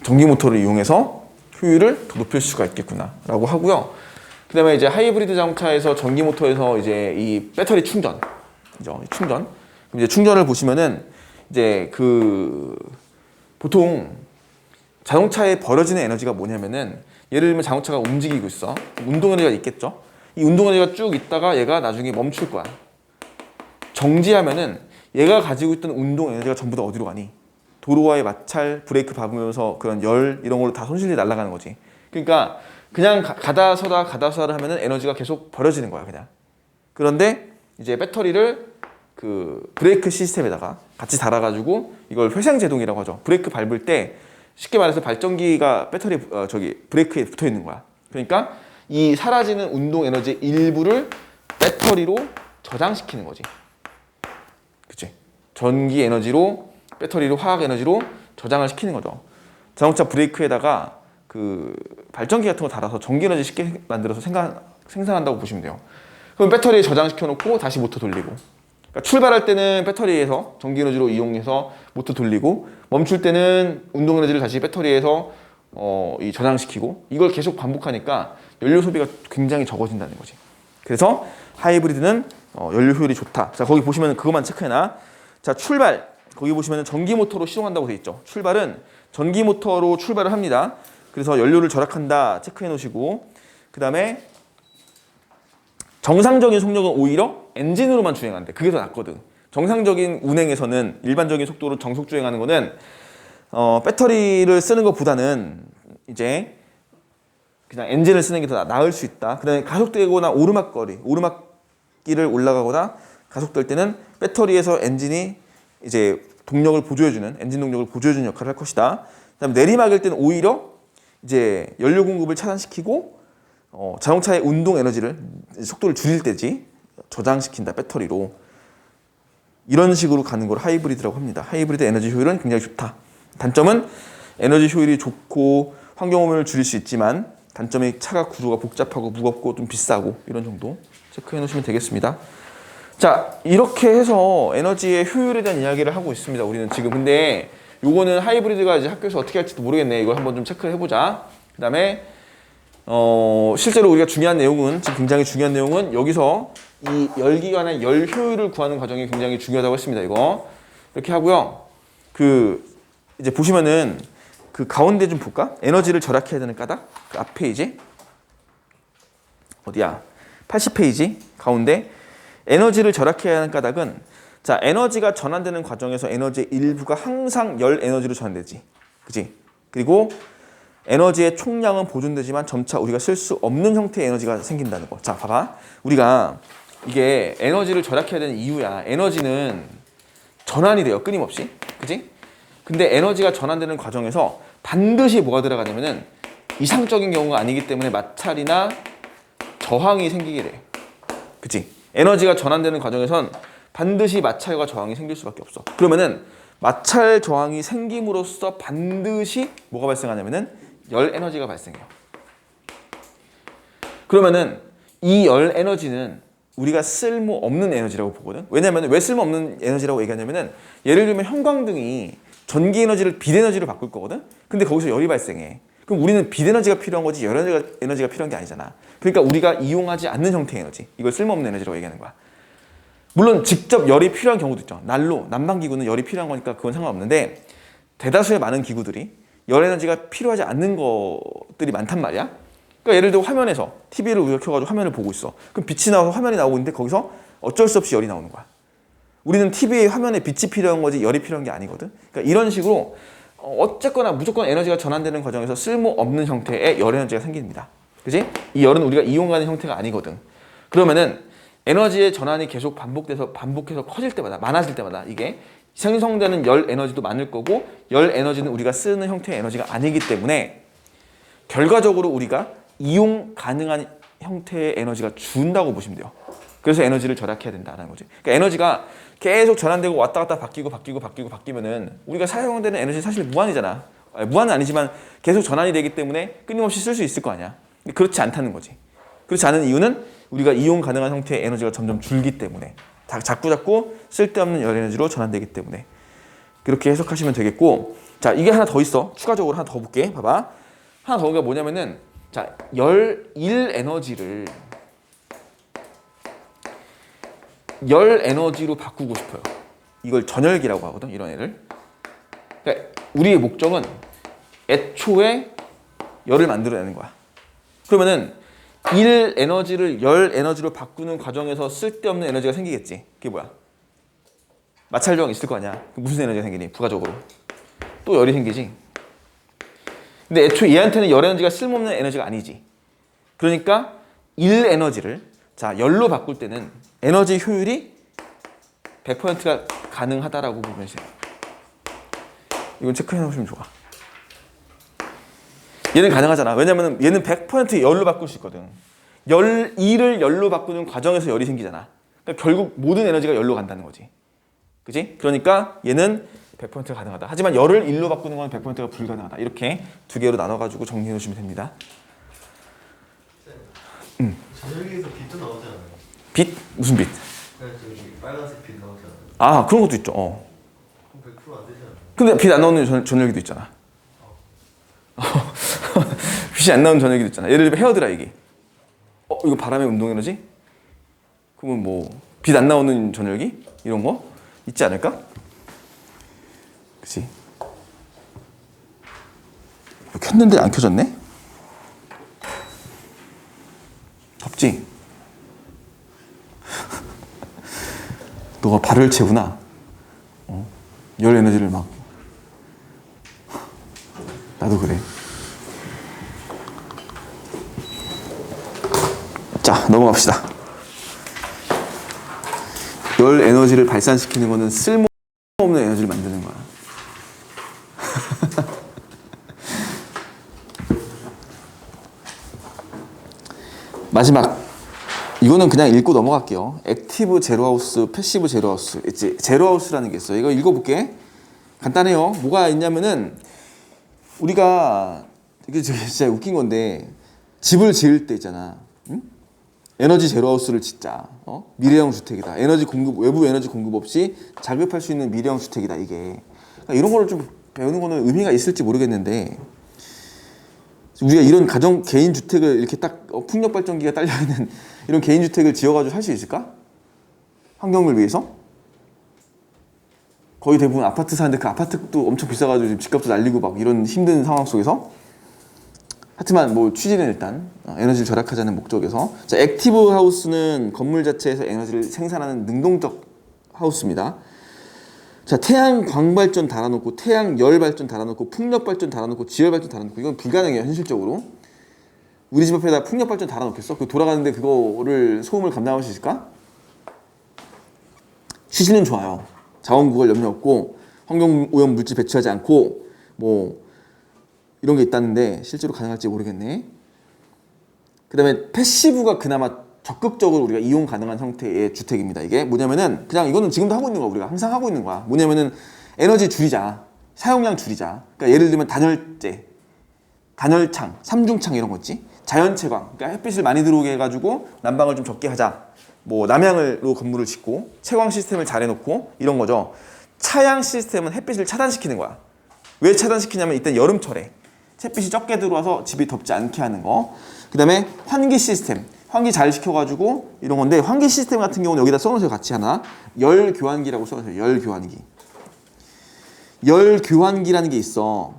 전기 모터를 이용해서 효율을 더 높일 수가 있겠구나라고 하고요. 그다음에 이제 하이브리드 자동차에서 전기 모터에서 이제 이 배터리 충전, 그럼 이제 충전을 보시면은 이제 그 보통 자동차에 버려지는 에너지가 뭐냐면은, 예를 들면 자동차가 움직이고 있어. 운동 에너지가 있겠죠. 이 운동 에너지가 쭉 있다가 얘가 나중에 멈출 거야. 정지하면은 얘가 가지고 있던 운동 에너지가 전부 다 어디로 가니? 도로와의 마찰, 브레이크 밟으면서 그런 열 이런 걸로 다 손실이 날아가는 거지. 그러니까 그냥 가다 서다를 하면은 에너지가 계속 버려지는 거야, 그냥. 그런데 이제 배터리를 그 브레이크 시스템에다가 같이 달아가지고 이걸 회생제동이라고 하죠. 브레이크 밟을 때 쉽게 말해서 발전기가 배터리 브레이크에 붙어 있는 거야. 그러니까 이 사라지는 운동 에너지의 일부를 배터리로 저장시키는 거지. 그치? 전기 에너지로, 배터리로, 화학 에너지로 저장을 시키는 거죠. 자동차 브레이크에다가 그 발전기 같은 거 달아서 전기 에너지 쉽게 만들어서 생산한다고 보시면 돼요. 그럼 배터리에 저장시켜 놓고 다시 모터 돌리고, 그러니까 출발할 때는 배터리에서 전기 에너지로 이용해서 모터 돌리고, 멈출 때는 운동 에너지를 다시 배터리에서 이 저장시키고, 이걸 계속 반복하니까 연료 소비가 굉장히 적어진다는 거지. 그래서 하이브리드는 연료 효율이 좋다. 자, 거기 보시면 그것만 체크해놔. 자, 출발. 거기 보시면 전기 모터로 시동한다고 돼 있죠. 출발은 전기 모터로 출발을 합니다. 그래서 연료를 절약한다 체크해 놓으시고, 그 다음에 정상적인 속력은 오히려 엔진으로만 주행한대. 그게 더 낫거든. 정상적인 운행에서는 일반적인 속도로 정속 주행하는 거는 배터리를 쓰는 것보다는 이제 그냥 엔진을 쓰는 게 더 나을 수 있다. 그 다음에 가속되거나 오르막길을 올라가거나 가속될 때는 배터리에서 엔진이 이제 엔진 동력을 보조해주는 역할을 할 것이다. 그 다음에 내리막일 때는 오히려 이제 연료 공급을 차단시키고 자동차의 운동 에너지를, 속도를 줄일 때지 저장시킨다, 배터리로. 이런 식으로 가는 걸 하이브리드라고 합니다. 하이브리드 에너지 효율은 굉장히 좋다. 단점은 에너지 효율이 좋고 환경오염을 줄일 수 있지만, 단점이 차가 구조가 복잡하고 무겁고 좀 비싸고, 이런 정도 체크해 놓으시면 되겠습니다. 자, 이렇게 해서 에너지의 효율에 대한 이야기를 하고 있습니다, 우리는 지금. 근데 요거는 하이브리드가 이제 학교에서 어떻게 할지도 모르겠네. 이걸 한번 좀 체크를 해보자. 그 다음에 실제로 우리가 중요한 내용은, 지금 굉장히 중요한 내용은 여기서 이 열기관의 열 효율을 구하는 과정이 굉장히 중요하다고 했습니다. 이거 이렇게 하고요. 이제 보시면은 그 가운데 좀 볼까? 에너지를 절약해야 되는 까닭? 그 앞 페이지 어디야? 80페이지 가운데 에너지를 절약해야 하는 까닭은, 자, 에너지가 전환되는 과정에서 에너지의 일부가 항상 열 에너지로 전환되지, 그지? 그리고 에너지의 총량은 보존되지만 점차 우리가 쓸 수 없는 형태의 에너지가 생긴다는 거. 자, 봐봐. 우리가 이게 에너지를 절약해야 되는 이유야. 에너지는 전환이 돼요, 끊임없이, 그지? 근데 에너지가 전환되는 과정에서 반드시 뭐가 들어가냐면은 이상적인 경우가 아니기 때문에 마찰이나 저항이 생기게 돼, 그치? 에너지가 전환되는 과정에선 반드시 마찰과 저항이 생길 수밖에 없어. 그러면은 마찰 저항이 생김으로써 반드시 뭐가 발생하냐면은 열 에너지가 발생해요. 그러면은 이 열 에너지는 우리가 쓸모없는 에너지라고 보거든. 왜냐면 왜 쓸모없는 에너지라고 얘기하냐면은, 예를 들면 형광등이 전기 에너지를 빛 에너지로 바꿀 거거든. 근데 거기서 열이 발생해. 그럼 우리는 빛 에너지가 필요한 거지 열 에너지가 필요한 게 아니잖아. 그러니까 우리가 이용하지 않는 형태의 에너지, 이걸 쓸모없는 에너지라고 얘기하는 거야. 물론 직접 열이 필요한 경우도 있죠. 난방기구는 열이 필요한 거니까 그건 상관없는데, 대다수의 많은 기구들이 열 에너지가 필요하지 않는 것들이 많단 말이야. 그러니까 예를 들어 화면에서 TV를 켜가지고 화면을 보고 있어. 그럼 빛이 나와서 화면이 나오고 있는데 거기서 어쩔 수 없이 열이 나오는 거야. 우리는 TV 화면에 빛이 필요한 거지 열이 필요한 게 아니거든. 그러니까 이런 식으로 어쨌거나 무조건 에너지가 전환되는 과정에서 쓸모없는 형태의 열 에너지가 생깁니다. 그지? 이 열은 우리가 이용하는 형태가 아니거든. 그러면은 에너지의 전환이 계속 반복해서 커질 때마다, 많아질 때마다 이게 생성되는 열 에너지도 많을 거고, 열 에너지는 우리가 쓰는 형태의 에너지가 아니기 때문에 결과적으로 우리가 이용 가능한 형태의 에너지가 준다고 보시면 돼요. 그래서 에너지를 절약해야 된다는 거지. 그러니까 에너지가 계속 전환되고 왔다 갔다 바뀌면은 우리가 사용되는 에너지 사실 무한이잖아. 무한은 아니지만 계속 전환이 되기 때문에 끊임없이 쓸 수 있을 거 아니야. 그렇지 않다는 거지. 그렇지 않은 이유는 우리가 이용 가능한 형태의 에너지가 점점 줄기 때문에, 자꾸 쓸데없는 열 에너지로 전환되기 때문에 그렇게 해석하시면 되겠고, 자, 이게 하나 더 있어. 추가적으로 하나 더 볼게. 봐봐. 하나 더가 뭐냐면은, 자, 열 에너지를 열 에너지로 바꾸고 싶어요. 이걸 전열기라고 하거든, 이런 애를. 그러니까 우리의 목적은 애초에 열을 만들어내는 거야. 그러면은 일 에너지를 열 에너지로 바꾸는 과정에서 쓸데없는 에너지가 생기겠지. 그게 뭐야? 마찰 저항 있을 거 아니야. 무슨 에너지가 생기니? 부가적으로 또 열이 생기지. 근데 애초에 얘한테는 열 에너지가 쓸모없는 에너지가 아니지. 그러니까 일 에너지를 자 열로 바꿀 때는 에너지 효율이 100%가 가능하다라고 보면 돼요. 이건 체크해 놓으시면 좋아. 얘는 가능하잖아. 왜냐면 얘는 100% 열로 바꿀 수 있거든. 일을 열로 바꾸는 과정에서 열이 생기잖아. 그러니까 결국 모든 에너지가 열로 간다는 거지. 그지? 그러니까 얘는 100%가 가능하다. 하지만 열을 일로 바꾸는 건 100%가 불가능하다. 이렇게 두 개로 나눠가지고 정리해 놓으시면 됩니다. 전열기에서 빛도 나오잖아요. 빛? 무슨 빛? 그냥 저기 빨간색 빛 나오잖아요. 아, 그런 것도 있죠. 그럼 100%안 되잖아요. 근데 빛 안 나오는 전열기도 있잖아. 빛이 안 나오는 전열기도 있잖아. 예를 들면 헤어드라이기. 이거 바람의 운동 에너지? 그러면 뭐 빛 안 나오는 전열기? 이런 거 있지 않을까? 그치? 켰는데 안 켜졌네? 덥지? 너가 발열체구나. 열 에너지를 막. 나도 그래. 자, 넘어갑시다. 열 에너지를 발산시키는 거는 쓸모없는 에너지를 만드는 거야. 마지막. 이거는 그냥 읽고 넘어갈게요. 액티브 제로하우스, 패시브 제로하우스. 있지? 제로하우스라는 게 있어요. 이거 읽어볼게. 간단해요. 뭐가 있냐면은 우리가 이게 진짜 웃긴 건데 집을 지을 때 있잖아. 응? 에너지 제로하우스를 짓자. 미래형 주택이다. 에너지 공급, 외부 에너지 공급 없이 자급할 수 있는 미래형 주택이다. 이게 그러니까 이런 거를 좀 배우는 거는 의미가 있을지 모르겠는데, 우리가 이런 가정 개인 주택을 이렇게 딱 풍력 발전기가 딸려 있는 이런 개인 주택을 지어가지고 살 수 있을까? 환경을 위해서? 거의 대부분 아파트 사는데 그 아파트도 엄청 비싸가지고 지금 집값도 날리고 막 이런 힘든 상황 속에서. 하지만 뭐 취지는 일단 에너지를 절약하자는 목적에서. 자, 액티브 하우스는 건물 자체에서 에너지를 생산하는 능동적 하우스입니다. 자, 태양 광발전 달아놓고, 태양 열 발전 달아놓고, 풍력 발전 달아놓고, 지열 발전 달아놓고, 이건 불가능해요, 현실적으로. 우리 집 앞에다 풍력 발전 달아놓겠어? 그 돌아가는데 그거를 소음을 감당할 수 있을까? 취지는 좋아요. 자원 구할 염려 없고, 환경 오염 물질 배출하지 않고, 뭐 이런 게 있다는데 실제로 가능할지 모르겠네. 그 다음에 패시브가 그나마 적극적으로 우리가 이용 가능한 형태의 주택입니다. 이게 뭐냐면은 그냥 이거는 지금도 하고 있는 거야. 우리가 항상 하고 있는 거야. 뭐냐면은 에너지 줄이자, 사용량 줄이자. 그러니까 예를 들면 단열재, 단열창, 삼중창 이런 거 있지. 자연채광, 그러니까 햇빛을 많이 들어오게 해가지고 난방을 좀 적게 하자. 뭐 남향으로 건물을 짓고 채광 시스템을 잘 해놓고 이런 거죠. 차양 시스템은 햇빛을 차단시키는 거야. 왜 차단시키냐면 이때 여름철에 햇빛이 적게 들어와서 집이 덥지 않게 하는 거. 그 다음에 환기 시스템, 환기 잘 시켜가지고 이런 건데, 환기 시스템 같은 경우는 여기다 써놓으세요. 같이 하나. 열 교환기라고 써놓으세요. 열 교환기. 열 교환기라는 게 있어.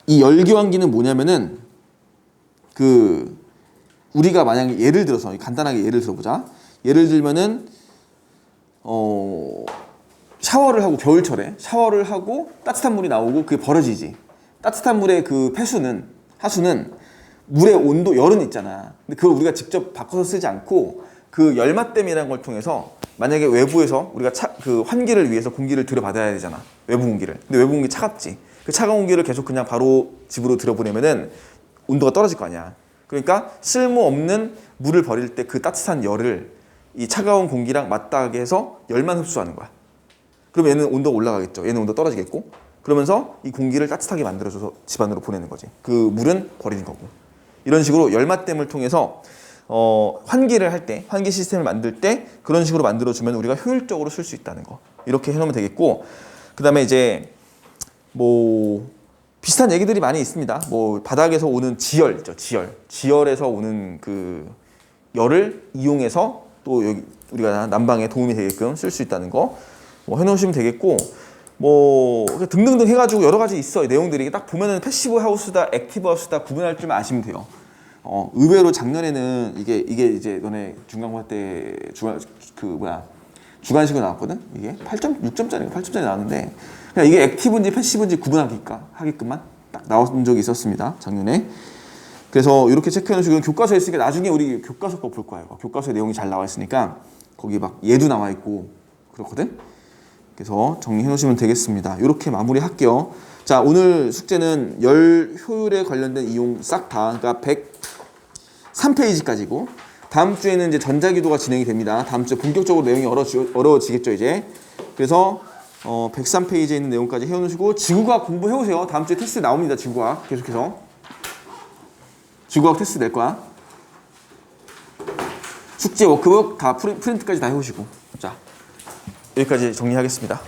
이 열 교환기는 뭐냐면은 우리가 만약에 예를 들어서 간단하게 예를 들어보자. 예를 들면은 샤워를 하고 겨울철에 샤워를 하고 따뜻한 물이 나오고 그게 버려지지. 따뜻한 물의 그 하수는 물의 온도 열은 있잖아. 근데 그걸 우리가 직접 바꿔서 쓰지 않고 그 열맛댐이라는 걸 통해서 만약에 외부에서 우리가 그 환기를 위해서 공기를 들여받아야 되잖아. 외부 공기를. 근데 외부 공기 차갑지. 그 차가운 공기를 계속 그냥 바로 집으로 들여보내면은 온도가 떨어질 거 아니야. 그러니까 쓸모없는 물을 버릴 때 그 따뜻한 열을 이 차가운 공기랑 맞닿게 해서 열만 흡수하는 거야. 그럼 얘는 온도가 올라가겠죠. 얘는 온도가 떨어지겠고. 그러면서 이 공기를 따뜻하게 만들어줘서 집안으로 보내는 거지. 그 물은 버리는 거고. 이런 식으로 열맛댐을 통해서 환기를 할 때, 환기 시스템을 만들 때 그런 식으로 만들어주면 우리가 효율적으로 쓸 수 있다는 거. 이렇게 해놓으면 되겠고, 그 다음에 이제 뭐 비슷한 얘기들이 많이 있습니다. 뭐 바닥에서 오는 지열 있죠. 지열에서 오는 그 열을 이용해서 또 여기 우리가 난방에 도움이 되게끔 쓸 수 있다는 거 뭐 해놓으시면 되겠고, 뭐 등등등 해가지고 여러 가지 있어요. 내용들이 딱 보면은 패시브 하우스다, 액티브 하우스다 구분할 줄만 아시면 돼요. 의외로 작년에는 이게 이제 너네 중간고사 때 주관식으로 나왔거든. 이게 6점짜리가 8점짜리 나왔는데 그냥 이게 액티브인지 패시브인지 하게끔만 딱 나온 적이 있었습니다. 작년에. 그래서 이렇게 체크해 놓으시고 교과서에 있으니까 나중에 우리 교과서 거 볼 거예요. 교과서에 내용이 잘 나와 있으니까 거기 막 예도 나와 있고 그렇거든. 그래서 정리해 놓으시면 되겠습니다. 이렇게 마무리할게요. 자, 오늘 숙제는 열 효율에 관련된 이용 싹 다, 그러니까 103페이지까지고 다음 주에는 이제 전자기도가 진행이 됩니다. 다음 주에 본격적으로 내용이 어려워지겠죠, 이제. 그래서 103페이지에 있는 내용까지 해놓으시고 지구과학 공부해 오세요. 다음 주에 테스트 나옵니다. 지구과학 계속해서 지구과학 테스트 낼 거야. 숙제 워크북 다 프린트까지 다 해오시고. 자, 여기까지 정리하겠습니다.